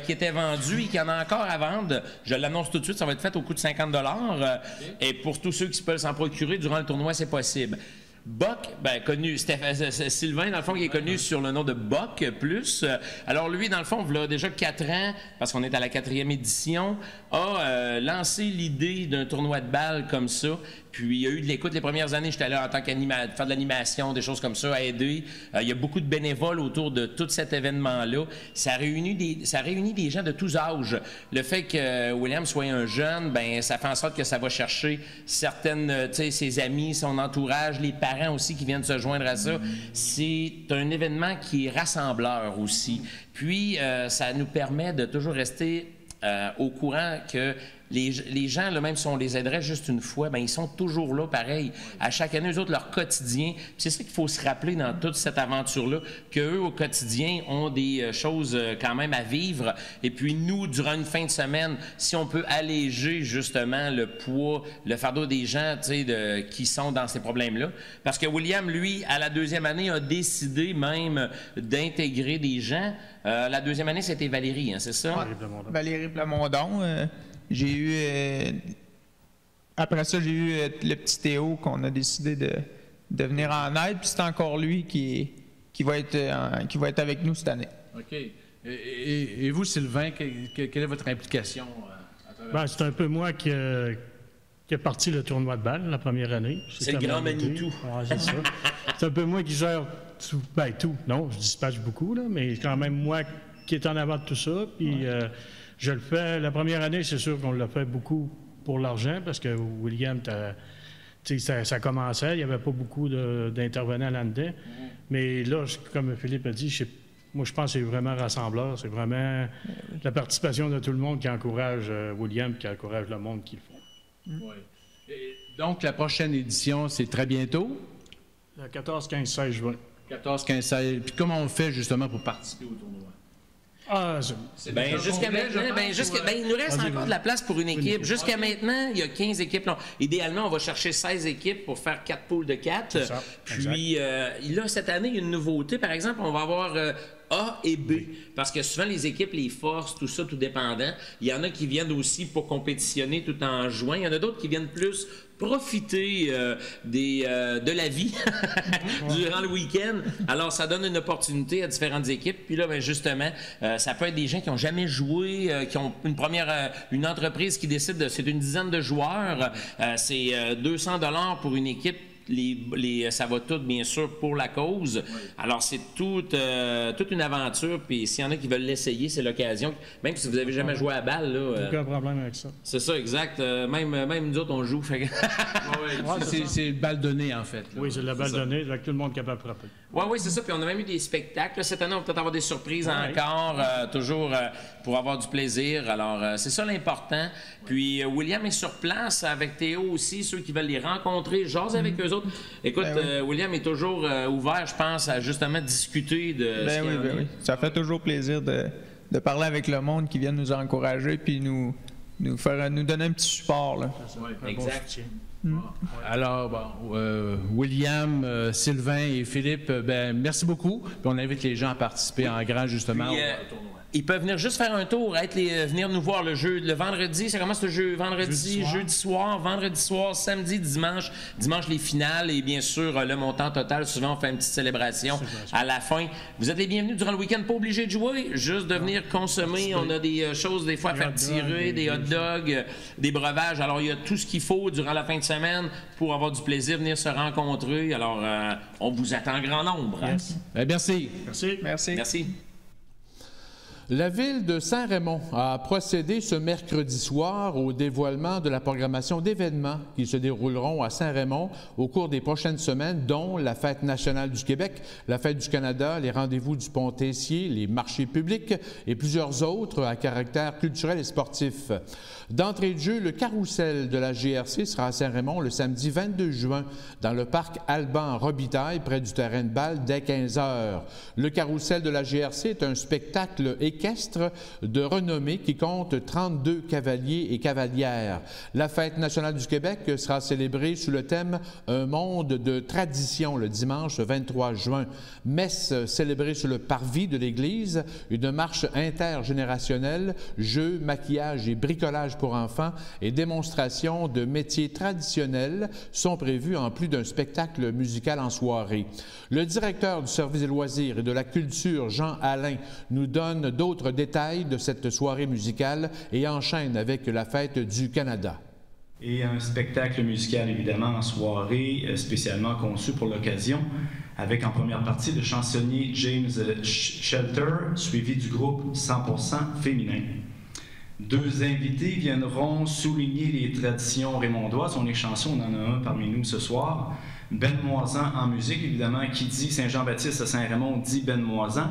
qui était vendu et qui en a encore à vendre. Je l'annonce tout de suite, ça va être fait au coût de 50 $. Et pour tous ceux qui peuvent s'en procurer durant le tournoi, c'est possible. Buck, connu, Sylvain, dans le fond, qui est connu sur le nom de Buck Plus. Alors lui, dans le fond, il y a déjà 4 ans, parce qu'on est à la 4e édition, a lancé l'idée d'un tournoi de balle comme ça. Puis il y a eu de l'écoute les premières années. J'étais là en tant qu'animateur, faire de l'animation, des choses comme ça, à aider. Il y a beaucoup de bénévoles autour de tout cet événement-là. Ça réunit des gens de tous âges. Le fait que William soit un jeune, ça fait en sorte que ça va chercher certaines, ses amis, son entourage, les parents aussi qui viennent se joindre à ça. C'est un événement qui est rassembleur aussi. Puis ça nous permet de toujours rester au courant que les gens, là, même si on les aiderait juste une fois, ils sont toujours là, pareil. À chaque année, eux autres, leur quotidien. C'est ça qu'il faut se rappeler dans toute cette aventure-là, qu'eux, au quotidien, ont des choses quand même à vivre. Et puis nous, durant une fin de semaine, si on peut alléger justement le poids, le fardeau des gens qui sont dans ces problèmes-là. Parce que William, lui, à la 2e année, a décidé même d'intégrer des gens. La 2e année, c'était Valérie, hein, c'est ça? Valérie Plamondon. J'ai eu... après ça, j'ai eu le petit Théo qu'on a décidé de venir en aide. Puis c'est encore lui qui va être avec nous cette année. OK. Et vous, Sylvain, quelle est votre implication à travers c'est un peu moi qui a parti le tournoi de balle la première année. C'est le grand Manitou. C'est ça. C'est un peu moi qui gère tout. Tout. Non, je dispatche beaucoup, là, mais quand même moi qui est en avant de tout ça. Puis... je le fais. La première année, c'est sûr qu'on l'a fait beaucoup pour l'argent parce que William, ça commençait. Il n'y avait pas beaucoup d'intervenants là-dedans. Mais là, comme Philippe a dit, moi, je pense que c'est vraiment rassembleur. C'est vraiment la participation de tout le monde qui encourage William et qui encourage le monde qui le font. Oui. Et donc, la prochaine édition, c'est très bientôt? Le 14, 15, 16 juin. 14, 15, 16. Puis comment on fait justement pour participer au tournoi? Jusqu'à maintenant, il nous reste encore de la place pour une équipe. Jusqu'à maintenant, il y a 15 équipes. Non, idéalement, on va chercher 16 équipes pour faire 4 poules de 4. Puis là, cette année, il y a une nouveauté. Par exemple, on va avoir A et B. Parce que souvent, les équipes, les forces, tout ça, tout dépendant. Il y en a qui viennent aussi pour compétitionner tout en jouant. Il y en a d'autres qui viennent plus profiter de la vie durant le week-end. Alors, ça donne une opportunité à différentes équipes. Puis là, justement, ça peut être des gens qui n'ont jamais joué, qui ont une entreprise qui décide c'est une dizaine de joueurs. C'est 200 $ pour une équipe. Ça va tout, bien sûr, pour la cause. Oui. Alors, c'est toute une aventure. Puis, s'il y en a qui veulent l'essayer, c'est l'occasion. Même si vous n'avez jamais joué à la balle. Là, aucun problème avec ça. C'est ça, exact. Même nous autres, on joue. C'est une balle donnée, en fait. Là. Oui, c'est la balle donnée. Avec tout le monde capable de frapper. Oui, c'est ça. Puis, on a même eu des spectacles. Cette année, on va peut-être avoir des surprises encore. Toujours pour avoir du plaisir. Alors, c'est ça l'important. Puis, William est sur place avec Théo aussi. Ceux qui veulent les rencontrer, j'ose avec eux autres. Écoute, William est toujours ouvert, je pense, à justement discuter de ce qu'il y a. Ça fait toujours plaisir de parler avec le monde qui vient nous encourager puis nous nous donner un petit support. Là. Exact. Alors, William, Sylvain et Philippe, merci beaucoup. Puis on invite les gens à participer en grand, justement, au tournoi. Ils peuvent venir juste faire un tour, venir nous voir le vendredi. Ça commence le jeu vendredi, jeudi soir, vendredi soir, samedi, dimanche. Dimanche, les finales et bien sûr, le montant total. Souvent, on fait une petite célébration à la fin. Vous êtes les bienvenus durant le week-end, pas obligés de jouer, juste de venir consommer. On a des choses, des fois, à faire tirer, des hot dogs, des breuvages. Alors, il y a tout ce qu'il faut durant la fin de semaine pour avoir du plaisir, venir se rencontrer. Alors, on vous attend en grand nombre. Yes. Merci. Merci. La ville de Saint-Raymond a procédé ce mercredi soir au dévoilement de la programmation d'événements qui se dérouleront à Saint-Raymond au cours des prochaines semaines, dont la Fête nationale du Québec, la Fête du Canada, les rendez-vous du Pont-Tessier, les marchés publics et plusieurs autres à caractère culturel et sportif. D'entrée de jeu, le carrousel de la GRC sera à Saint-Raymond le samedi 22 juin dans le parc Alban-Robitaille, près du terrain de balle, dès 15 h. Le carrousel de la GRC est un spectacle équestre de renommée qui compte 32 cavaliers et cavalières. La Fête nationale du Québec sera célébrée sous le thème « Un monde de tradition » le dimanche 23 juin. Messe célébrée sur le parvis de l'église, une marche intergénérationnelle, jeux, maquillage et bricolage pour enfants et démonstrations de métiers traditionnels sont prévus en plus d'un spectacle musical en soirée. Le directeur du service des loisirs et de la culture, Jean Alain, nous donne d'autres détails de cette soirée musicale et enchaîne avec la Fête du Canada. Et un spectacle musical, évidemment, en soirée, spécialement conçu pour l'occasion, avec en première partie le chansonnier James Shelter, suivi du groupe 100% féminin. Deux invités viendront souligner les traditions raymondoises. On est chanceux, on en a un parmi nous ce soir. Ben Moisan en musique, évidemment, qui dit Saint-Jean-Baptiste à Saint-Raymond dit Ben Moisan.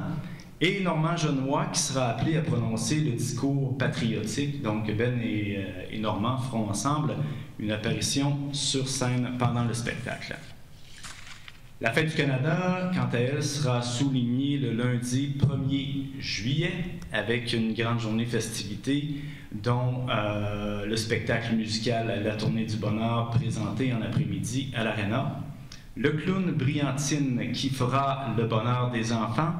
Et Normand Genois qui sera appelé à prononcer le discours patriotique. Donc Ben et Normand feront ensemble une apparition sur scène pendant le spectacle. La Fête du Canada, quant à elle, sera soulignée le lundi 1er juillet avec une grande journée festivité, dont le spectacle musical La Tournée du Bonheur présenté en après-midi à l'Arena, le clown Briantine qui fera le bonheur des enfants,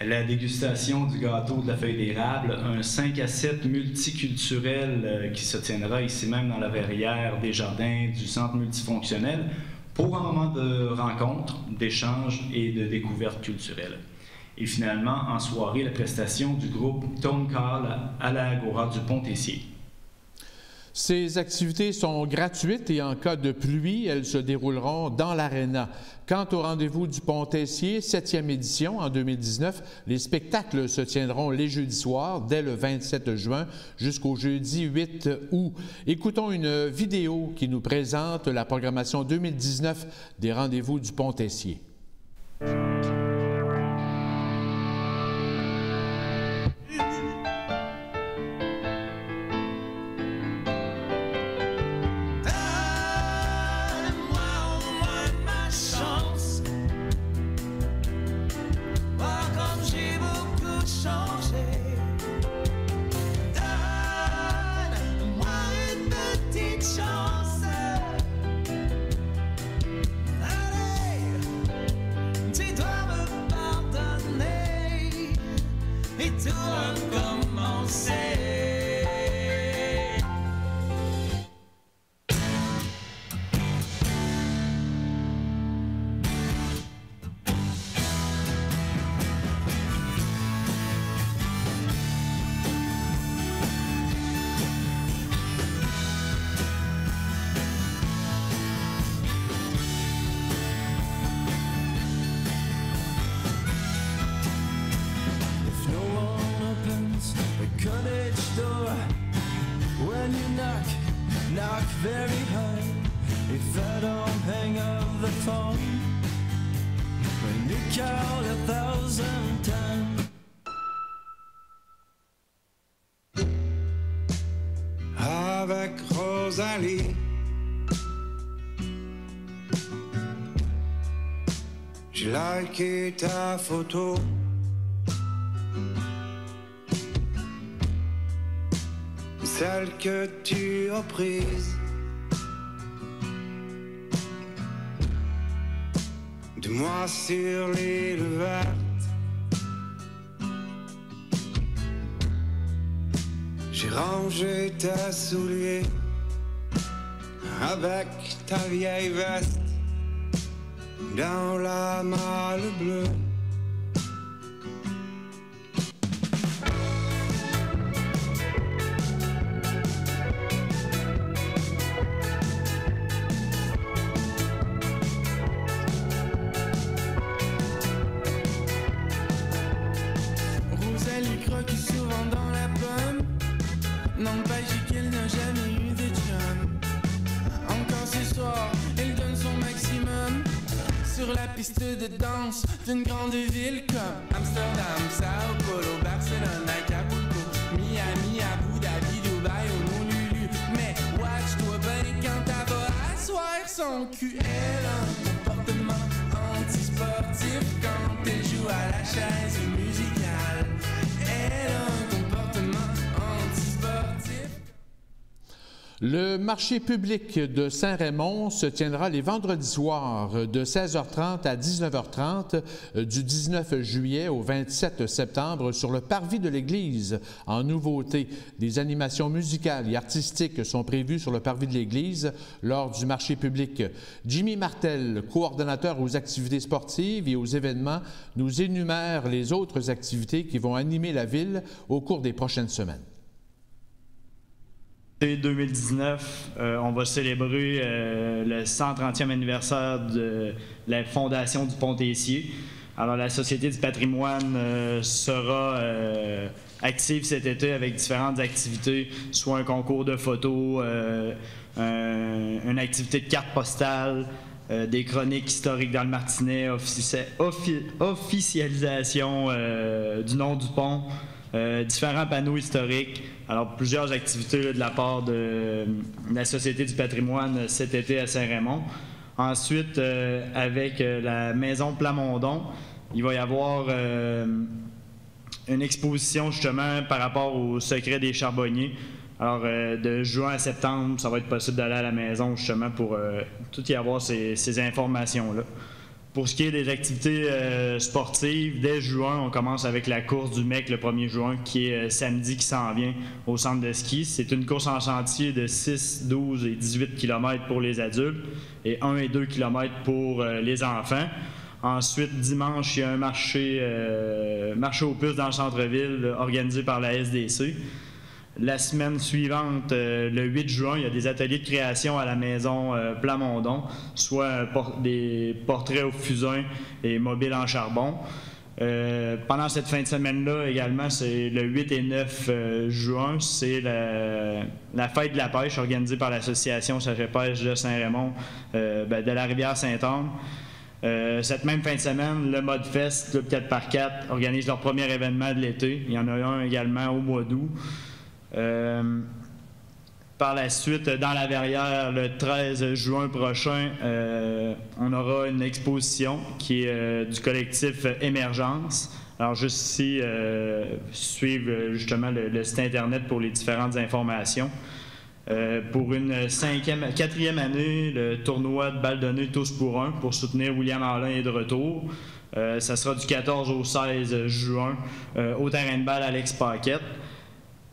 la dégustation du gâteau de la feuille d'érable, un 5 à 7 multiculturel qui se tiendra ici même dans la verrière des jardins du centre multifonctionnel, pour un moment de rencontre, d'échange et de découverte culturelle. Et finalement, en soirée, la prestation du groupe Tone Call à la Agora du Pont-Tessier. Ces activités sont gratuites et en cas de pluie, elles se dérouleront dans l'Arena. Quant au rendez-vous du Pont-Tessier, 7e édition en 2019, les spectacles se tiendront les jeudis soirs dès le 27 juin jusqu'au jeudi 8 août. Écoutons une vidéo qui nous présente la programmation 2019 des rendez-vous du Pont-Tessier. Avec Rosalie, j'ai liké ta photo. celle que tu as prise de moi sur l'île verte. J'ai rangé tes souliers avec ta vieille veste dans la malle bleue. Rosalie croque souvent dans la pomme, n'empêche qu'elle n'a jamais eu de chum. Encore ce soir, elle donne son maximum sur la piste de danse d'une grande ville comme Amsterdam, Sao Paulo, Barcelone, Acapulco, Miami, Abu Dhabi, Dubaï, Honolulu. Mais watch-toi bien quand elle va asseoir son cul. Elle a un comportement antisportif quand elle joue à la chaise musicale. Elle a un comportement antisportif. Le marché public de Saint-Raymond se tiendra les vendredis soirs de 16h30 à 19h30 du 19 juillet au 27 septembre sur le parvis de l'église. En nouveauté, des animations musicales et artistiques sont prévues sur le parvis de l'église lors du marché public. Jimmy Martel, coordonnateur aux activités sportives et aux événements, nous énumère les autres activités qui vont animer la ville au cours des prochaines semaines. 2019, on va célébrer le 130e anniversaire de la fondation du Pont-Tessier. Alors, la Société du patrimoine sera active cet été avec différentes activités, soit un concours de photos, une activité de carte postale, des chroniques historiques dans le Martinet, officialisation du nom du pont, différents panneaux historiques. Alors, plusieurs activités là, de la part de la Société du patrimoine cet été à Saint-Raymond. Ensuite, avec la Maison Plamondon, il va y avoir une exposition justement par rapport au secret des charbonniers. Alors, de juin à septembre, ça va être possible d'aller à la maison justement pour tout y avoir ces informations-là. Pour ce qui est des activités sportives, dès juin, on commence avec la course du MEC le 1er juin, qui est samedi qui s'en vient au centre de ski. C'est une course en sentier de 6, 12 et 18 km pour les adultes et 1 et 2 km pour les enfants. Ensuite, dimanche, il y a un marché aux puces dans le centre-ville organisé par la SDC. La semaine suivante, le 8 juin, il y a des ateliers de création à la maison Plamondon, soit des portraits au fusain et mobiles en charbon. Pendant cette fin de semaine-là également, c'est le 8 et 9 juin, c'est la fête de la pêche organisée par l'association Sachet-Pêche de Saint-Raymond de la rivière Saint-Anne. Cette même fin de semaine, le Mode Fest, Club 4x4, organise leur premier événement de l'été. Il y en a un également au mois d'août. Par la suite, dans la Verrière, le 13 juin prochain, on aura une exposition qui est du collectif Émergence. Alors, juste ici, suivre justement le site Internet pour les différentes informations. Pour une 4e année, le tournoi de balle donnée tous pour un pour soutenir William Alain est de retour. Ça sera du 14 au 16 juin au terrain de balle Alex Paquette.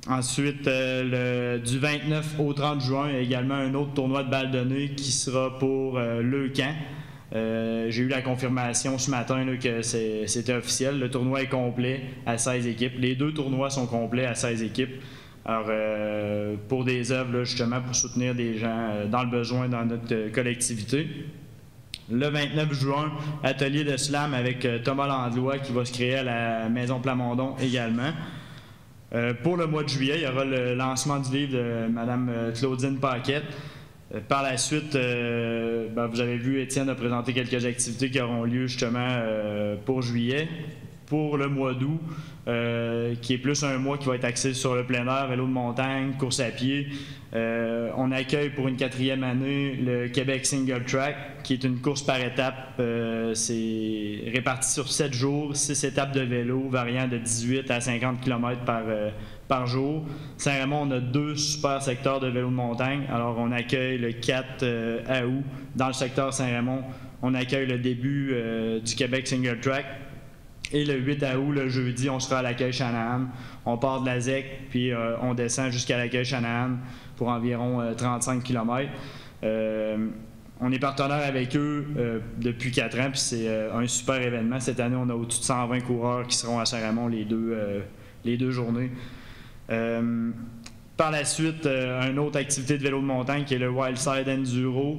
Ensuite, du 29 au 30 juin, il y a également un autre tournoi de balle donnée qui sera pour Leucan. J'ai eu la confirmation ce matin là, que c'était officiel. Le tournoi est complet à 16 équipes. Les deux tournois sont complets à 16 équipes. Alors, pour des œuvres, là, justement, pour soutenir des gens dans le besoin dans notre collectivité. Le 29 juin, atelier de slam avec Thomas Landlois qui va se créer à la Maison Plamondon également. Pour le mois de juillet, il y aura le lancement du livre de Mme Claudine Paquette. Par la suite, vous avez vu, Étienne a présenté quelques activités qui auront lieu justement pour juillet. pour le mois d'août, qui est plus un mois qui va être axé sur le plein air, vélo de montagne, course à pied. On accueille pour une 4e année le Québec Single Track, qui est une course par étapes. C'est réparti sur 7 jours, 6 étapes de vélo, variant de 18 à 50 km par jour. Saint-Raymond, on a 2 super secteurs de vélo de montagne. Alors, on accueille le 4 août dans le secteur Saint-Raymond. On accueille le début du Québec Single Track. Et le 8 août, le jeudi, on sera à l'accueil Chanahan. On part de la ZEC, puis on descend jusqu'à l'accueil Chanahan pour environ 35 km. On est partenaire avec eux depuis 4 ans, puis c'est un super événement. Cette année, on a au-dessus de 120 coureurs qui seront à Saint-Raymond les deux journées. Par la suite, une autre activité de vélo de montagne qui est le Wildside Enduro.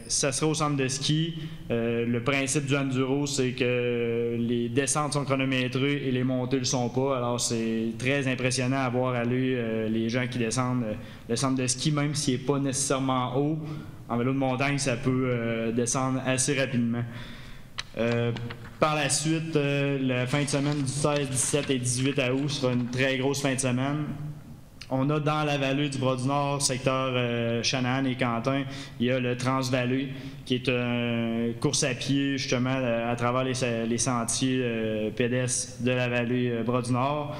Ça sera au centre de ski. Le principe du enduro, c'est que les descentes sont chronométrées et les montées ne le sont pas. Alors, c'est très impressionnant à voir aller les gens qui descendent le centre de ski, même s'il n'est pas nécessairement haut. En vélo de montagne, ça peut descendre assez rapidement. Par la suite, la fin de semaine du 16, 17 et 18 août sera une très grosse fin de semaine. On a dans la vallée du Bras-du-Nord, secteur Chanahan et Quentin, il y a le Transvallée, qui est une course à pied justement à travers les sentiers pédestres de la vallée Bras-du-Nord.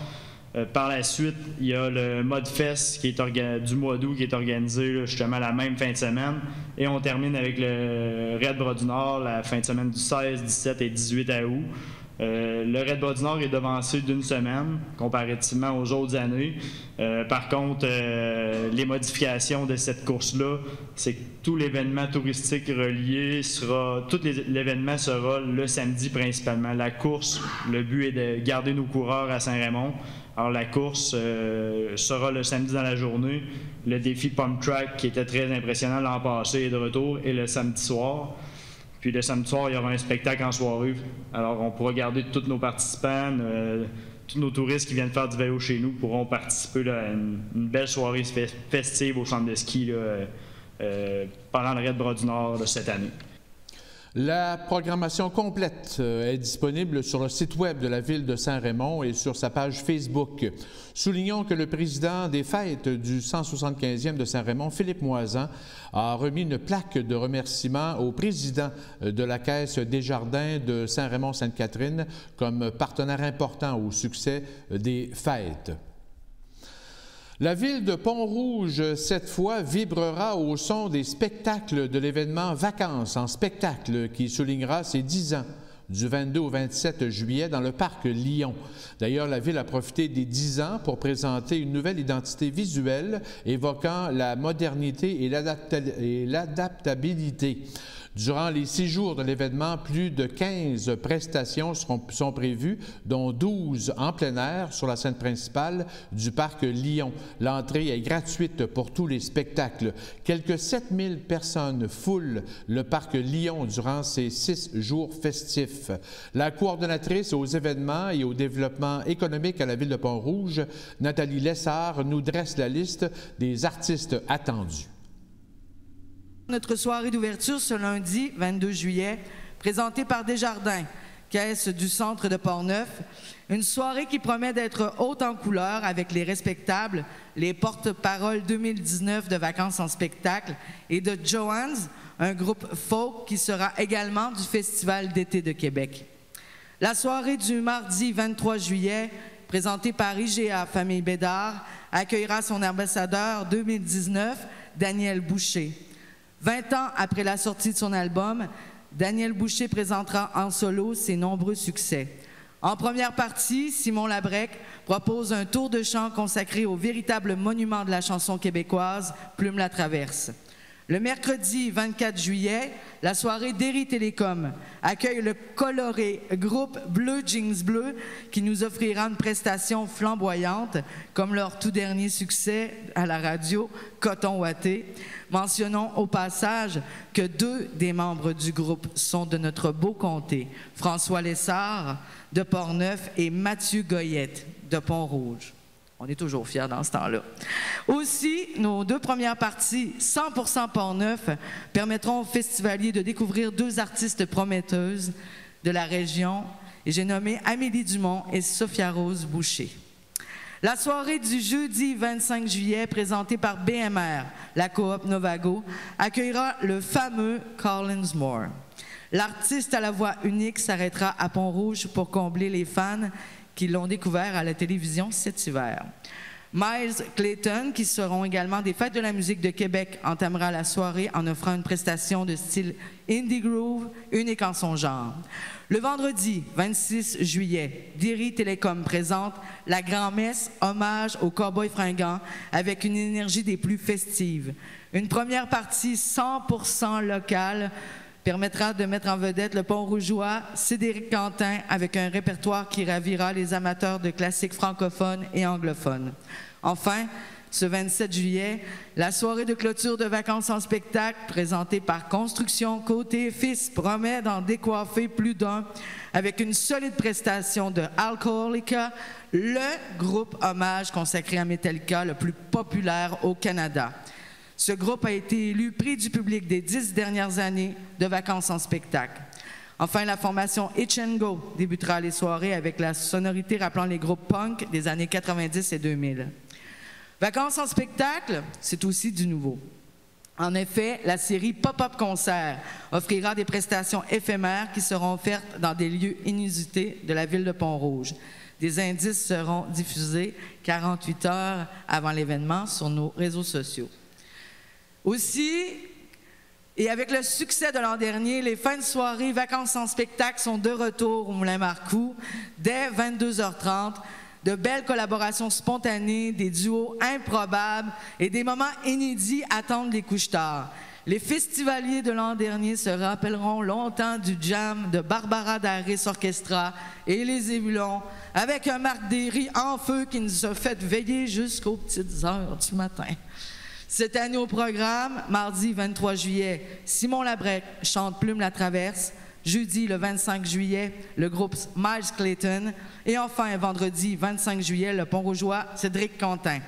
Par la suite, il y a le Mudfest qui est du mois d'août qui est organisé là, justement la même fin de semaine. Et on termine avec le Raid Bras-du-Nord la fin de semaine du 16, 17 et 18 août. Le Raid Bras-du-Nord est devancé d'une semaine comparativement aux autres années. Par contre, les modifications de cette course-là, c'est que tout l'événement touristique relié l'événement sera le samedi principalement. La course, le but est de garder nos coureurs à Saint-Raymond. Alors la course sera le samedi dans la journée. Le défi Pump Track, qui était très impressionnant l'an passé, est de retour, et le samedi soir. Puis le samedi soir, il y aura un spectacle en soirée. Alors, on pourra garder tous nos participants, tous nos touristes qui viennent faire du vélo chez nous pourront participer là, à une belle soirée festive au centre de ski là, pendant le Raid Bras-du-Nord cette année. La programmation complète est disponible sur le site web de la Ville de Saint-Raymond et sur sa page Facebook. Soulignons que le président des fêtes du 175e de Saint-Raymond, Philippe Moisan, a remis une plaque de remerciement au président de la Caisse Desjardins de Saint-Raymond-Sainte-Catherine comme partenaire important au succès des fêtes. La ville de Pont-Rouge, cette fois, vibrera au son des spectacles de l'événement Vacances en spectacle qui soulignera ses 10 ans du 22 au 27 juillet dans le parc Lyon. D'ailleurs, la ville a profité des 10 ans pour présenter une nouvelle identité visuelle évoquant la modernité et l'adaptabilité. Durant les 6 jours de l'événement, plus de 15 prestations sont prévues, dont 12 en plein air sur la scène principale du parc Lyon. L'entrée est gratuite pour tous les spectacles. Quelques 7000 personnes foulent le parc Lyon durant ces 6 jours festifs. La coordonnatrice aux événements et au développement économique à la ville de Pont-Rouge, Nathalie Lessard, nous dresse la liste des artistes attendus. Notre soirée d'ouverture ce lundi 22 juillet, présentée par Desjardins, caisse du centre de Portneuf. Une soirée qui promet d'être haute en couleurs avec les respectables, les porte-paroles 2019 de Vacances en spectacle et de Joanne's, un groupe folk qui sera également du Festival d'été de Québec. La soirée du mardi 23 juillet, présentée par IGA Famille Bédard, accueillera son ambassadeur 2019, Daniel Boucher. 20 ans après la sortie de son album, Daniel Boucher présentera en solo ses nombreux succès. En première partie, Simon Labrec propose un tour de chant consacré au véritable monument de la chanson québécoise, Plume la Traverse. Le mercredi 24 juillet, la soirée d'Eri Télécom accueille le coloré groupe Bleu Jeans Bleu qui nous offrira une prestation flamboyante comme leur tout dernier succès à la radio, Coton Ouaté. Mentionnons au passage que 2 des membres du groupe sont de notre beau comté, François Lessard de Portneuf et Mathieu Goyette de Pont-Rouge. On est toujours fiers dans ce temps-là. Aussi, nos 2 premières parties, 100% Portneuf, permettront aux festivaliers de découvrir 2 artistes prometteuses de la région Et j'ai nommé Amélie Dumont et Sophia Rose Boucher. La soirée du jeudi 25 juillet, présentée par BMR, la coop Novago, accueillera le fameux Collins Moore. L'artiste à la voix unique s'arrêtera à Pont-Rouge pour combler les fans qui l'ont découvert à la télévision cet hiver. Miles Clayton, qui seront également des Fêtes de la musique de Québec, entamera la soirée en offrant une prestation de style indie groove unique en son genre. Le vendredi 26 juillet, Derry Télécom présente la grand-messe hommage aux Cowboys fringants avec une énergie des plus festives. Une première partie 100% locale permettra de mettre en vedette le Pont-Rougeois Cédric Quentin avec un répertoire qui ravira les amateurs de classiques francophones et anglophones. Enfin, ce 27 juillet, la soirée de clôture de vacances en spectacle présentée par Construction Côté Fils promet d'en décoiffer plus d'un avec une solide prestation de Alcoholica, le groupe hommage consacré à Metallica le plus populaire au Canada. Ce groupe a été élu prix du public des 10 dernières années de vacances en spectacle. Enfin, la formation Itch & Go débutera les soirées avec la sonorité rappelant les groupes punk des années 90 et 2000. Vacances en spectacle, c'est aussi du nouveau. En effet, la série Pop-Up Concert offrira des prestations éphémères qui seront offertes dans des lieux inusités de la ville de Pont-Rouge. Des indices seront diffusés 48 heures avant l'événement sur nos réseaux sociaux. Aussi, et avec le succès de l'an dernier, les fins de soirée Vacances en spectacle sont de retour au Moulin Marcoux dès 22h30. De belles collaborations spontanées, des duos improbables et des moments inédits attendent les couche-tard. Les festivaliers de l'an dernier se rappelleront longtemps du jam de Barbara D'Aris Orchestra et les Évulons, avec un Marc Derry en feu qui nous a fait veiller jusqu'aux petites heures du matin. Cette année au programme, mardi 23 juillet, Simon Labrec chante Plume la Traverse. Jeudi, le 25 juillet, le groupe Miles Clayton. Et enfin, vendredi 25 juillet, le Pont-Rougeois Cédric Quentin.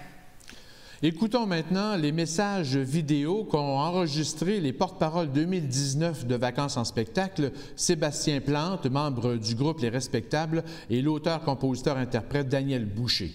Écoutons maintenant les messages vidéo qu'ont enregistrés les porte-paroles 2019 de Vacances en spectacle, Sébastien Plante, membre du groupe Les Respectables, et l'auteur-compositeur-interprète Daniel Boucher.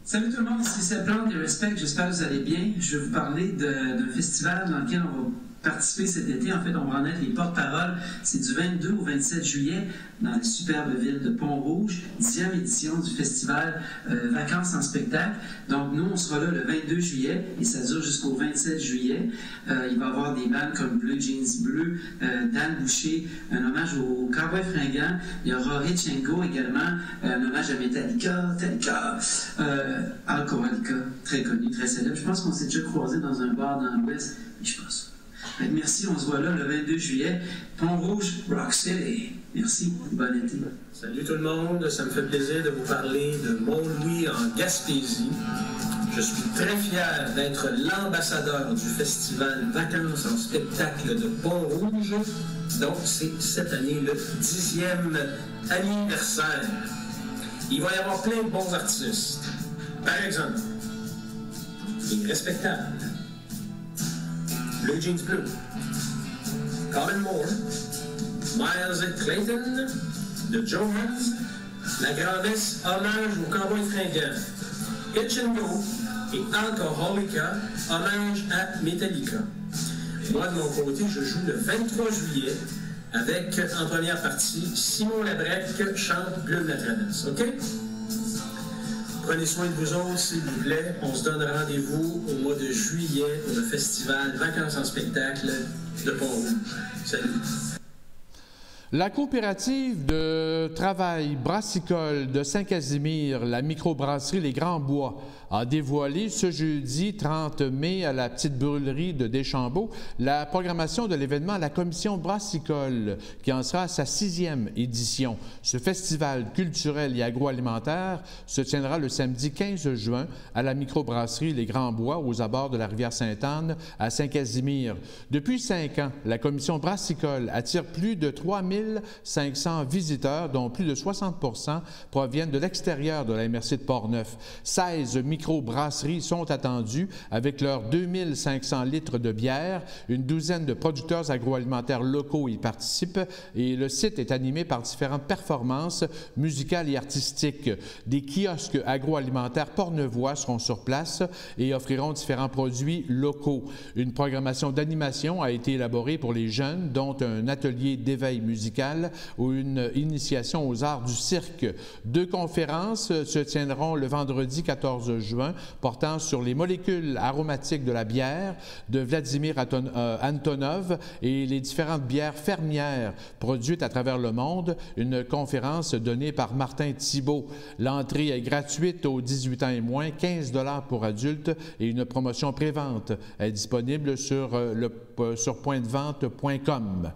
Salut tout le monde, ici Seb Plante des Respect, j'espère que vous allez bien. Je vais vous parler d'un festival dans lequel on va participer cet été. En fait, on va en être les porte-paroles. C'est du 22 au 27 juillet dans la superbe ville de Pont-Rouge, 10e édition du festival Vacances en spectacle. Donc, nous, on sera là le 22 juillet et ça dure jusqu'au 27 juillet. Il va y avoir des bandes comme Bleu Jeans Bleu, Dan Boucher, un hommage aux Cowboys fringants. Il y aura Itch & Go également, un hommage à Metallica, Alcoholica, très connu, très célèbre. Je pense qu'on s'est déjà croisés dans un bar dans l'Ouest, je pense. Merci, on se voit là le 22 juillet. Pont-Rouge, Rock City. Merci, bon été. Salut tout le monde, ça me fait plaisir de vous parler de Mont-Louis en Gaspésie. Je suis très fier d'être l'ambassadeur du festival Vacances en spectacle de Pont-Rouge. Donc, c'est cette année le 10e anniversaire. Il va y avoir plein de bons artistes. Par exemple, Les Respectables, Bleu Jeans Bleu, Colin Moore, Miles Clayton, The Johans, La Grand-Messe hommage aux Cowboys fringants, Itch & Go et Alcoholica hommage à Metallica. Moi, de mon côté, je joue le 23 juillet avec, en première partie, Simon Labrec chante Plume la Traverse. OK? Prenez soin de vous autres, s'il vous plaît. On se donne rendez-vous au mois de juillet pour le festival Vacances en spectacle de Pont-Rouge. Salut! La coopérative de travail brassicole de Saint-Casimir, la microbrasserie Les Grands Bois, a dévoilé ce jeudi 30 mai à la petite brûlerie de Deschambault la programmation de l'événement La Commission brassicole, qui en sera à sa 6e édition. Ce festival culturel et agroalimentaire se tiendra le samedi 15 juin à la microbrasserie Les Grands Bois, aux abords de la rivière Sainte-Anne, à Saint-Casimir. Depuis 5 ans, la Commission brassicole attire plus de 3000 500 visiteurs, dont plus de 60 % proviennent de l'extérieur de la MRC de Portneuf. 16 microbrasseries sont attendues avec leurs 2500 litres de bière. Une douzaine de producteurs agroalimentaires locaux y participent et le site est animé par différentes performances musicales et artistiques. Des kiosques agroalimentaires portneuvois seront sur place et offriront différents produits locaux. Une programmation d'animation a été élaborée pour les jeunes, dont un atelier d'éveil musical ou une initiation aux arts du cirque. 2 conférences se tiendront le vendredi 14 juin portant sur les molécules aromatiques de la bière de Vladimir Antonov et les différentes bières fermières produites à travers le monde. Une conférence donnée par Martin Thibault. L'entrée est gratuite aux 18 ans et moins, 15 $ pour adultes et une promotion pré-vente est disponible sur pointdevente.com.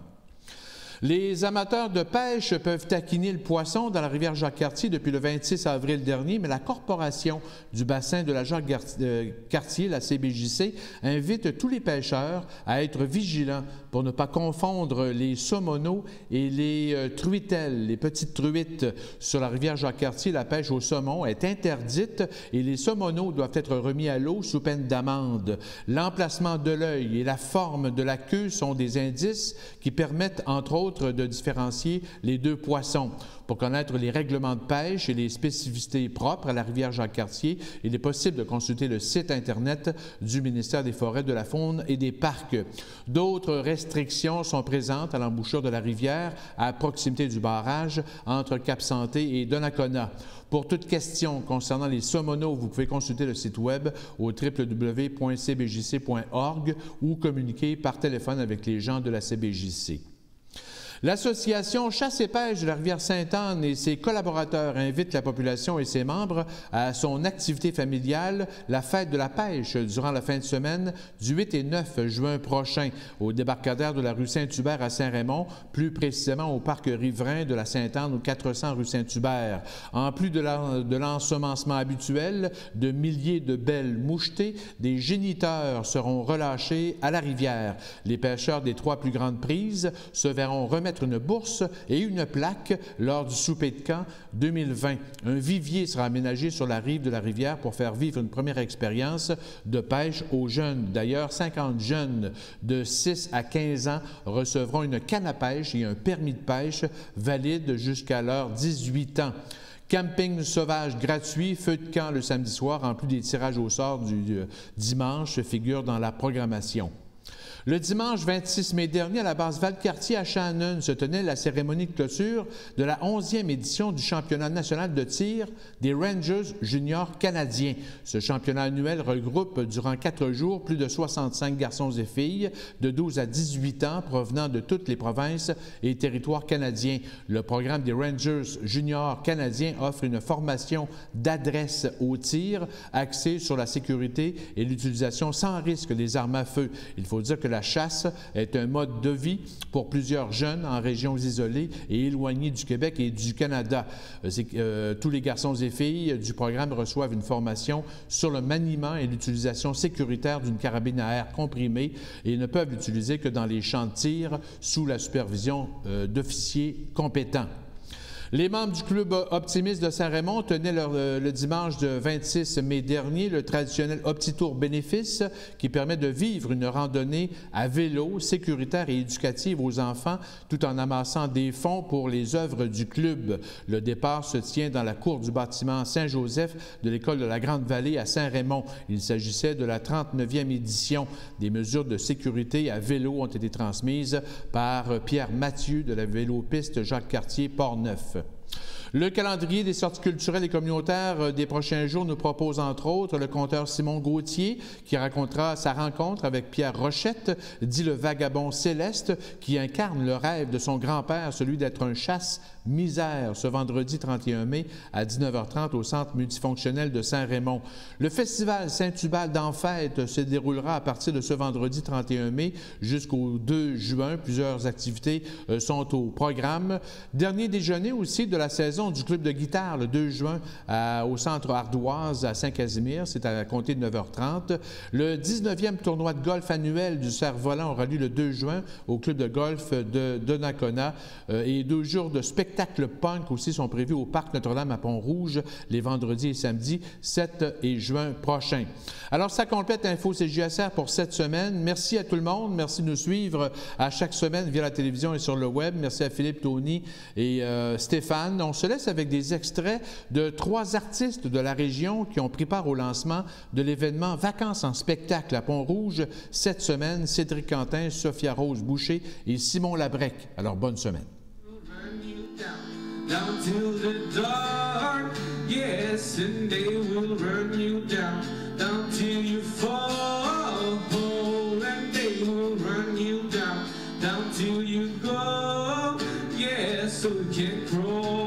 Les amateurs de pêche peuvent taquiner le poisson dans la rivière Jacques-Cartier depuis le 26 avril dernier, mais la Corporation du bassin de la Jacques-Cartier, la CBJC, invite tous les pêcheurs à être vigilants pour ne pas confondre les saumonos et les truitelles, les petites truites. Sur la rivière Jacques-Cartier, la pêche au saumon est interdite et les saumonos doivent être remis à l'eau sous peine d'amende. L'emplacement de l'œil et la forme de la queue sont des indices qui permettent, entre autres, de différencier les 2 poissons. Pour connaître les règlements de pêche et les spécificités propres à la rivière Jacques-Cartier, il est possible de consulter le site Internet du ministère des Forêts, de la Faune et des Parcs. D'autres restrictions sont présentes à l'embouchure de la rivière, à proximité du barrage entre Cap-Santé et Donnacona. Pour toute question concernant les saumonos, vous pouvez consulter le site web au www.cbjc.org ou communiquer par téléphone avec les gens de la CBJC. L'Association Chasse et Pêche de la rivière Sainte-Anne et ses collaborateurs invitent la population et ses membres à son activité familiale, la fête de la pêche, durant la fin de semaine du 8 et 9 juin prochain au débarcadère de la rue Saint-Hubert à Saint-Raymond, plus précisément au parc riverain de la Sainte-Anne au 400 rue Saint-Hubert. En plus de l'ensemencement habituel de milliers de belles mouchetées, des géniteurs seront relâchés à la rivière. Les pêcheurs des 3 plus grandes prises se verront remettre une bourse et une plaque lors du souper de camp 2020. Un vivier sera aménagé sur la rive de la rivière pour faire vivre une première expérience de pêche aux jeunes. D'ailleurs, 50 jeunes de 6 à 15 ans recevront une canne à pêche et un permis de pêche valide jusqu'à leurs 18 ans. Camping sauvage gratuit, feu de camp le samedi soir, en plus des tirages au sort du dimanche, figure dans la programmation. Le dimanche 26 mai dernier, à la base Valcartier à Shannon, se tenait la cérémonie de clôture de la 11e édition du championnat national de tir des Rangers juniors canadiens. Ce championnat annuel regroupe durant 4 jours plus de 65 garçons et filles de 12 à 18 ans provenant de toutes les provinces et territoires canadiens. Le programme des Rangers juniors canadiens offre une formation d'adresse au tir axée sur la sécurité et l'utilisation sans risque des armes à feu. Il faut dire que la chasse est un mode de vie pour plusieurs jeunes en régions isolées et éloignées du Québec et du Canada. Tous les garçons et filles du programme reçoivent une formation sur le maniement et l'utilisation sécuritaire d'une carabine à air comprimée et ne peuvent l'utiliser que dans les champs de tir sous la supervision d'officiers compétents. Les membres du Club optimiste de Saint-Raymond tenaient le dimanche 26 mai dernier le traditionnel Opti-Tour bénéfice qui permet de vivre une randonnée à vélo sécuritaire et éducative aux enfants tout en amassant des fonds pour les œuvres du club. Le départ se tient dans la cour du bâtiment Saint-Joseph de l'École de la Grande-Vallée à Saint-Raymond. Il s'agissait de la 39e édition. Des mesures de sécurité à vélo ont été transmises par Pierre Mathieu de la vélopiste Jacques-Cartier Portneuf. Le calendrier des sorties culturelles et communautaires des prochains jours nous propose entre autres le conteur Simon Gauthier qui racontera sa rencontre avec Pierre Rochette, dit le vagabond céleste, qui incarne le rêve de son grand-père, celui d'être un chasse Misère ce vendredi 31 mai à 19h30 au Centre multifonctionnel de Saint-Raymond. Le festival Saint-Tubal d'Enfête se déroulera à partir de ce vendredi 31 mai jusqu'au 2 juin. Plusieurs activités sont au programme. Dernier déjeuner aussi de la saison du club de guitare le 2 juin au Centre Ardoise à Saint-Casimir. C'est à compter de 9h30. Le 19e tournoi de golf annuel du Cerf-Volant aura lieu le 2 juin au club de golf de Donnacona. Et 2 jours de spectacle punk aussi sont prévus au Parc Notre-Dame à Pont-Rouge les vendredis et samedis 7 et juin prochains. Alors, ça complète Info CJSR pour cette semaine. Merci à tout le monde. Merci de nous suivre à chaque semaine via la télévision et sur le web. Merci à Philippe, Tony et Stéphane. On se laisse avec des extraits de 3 artistes de la région qui ont pris part au lancement de l'événement Vacances en spectacle à Pont-Rouge cette semaine. Cédric Quentin, Sophia Rose Boucher et Simon Labrec. Alors, bonne semaine. Down till the dark, yes, and they will run you down till you fall, and they will run you down till you go, yes, so you can't crawl.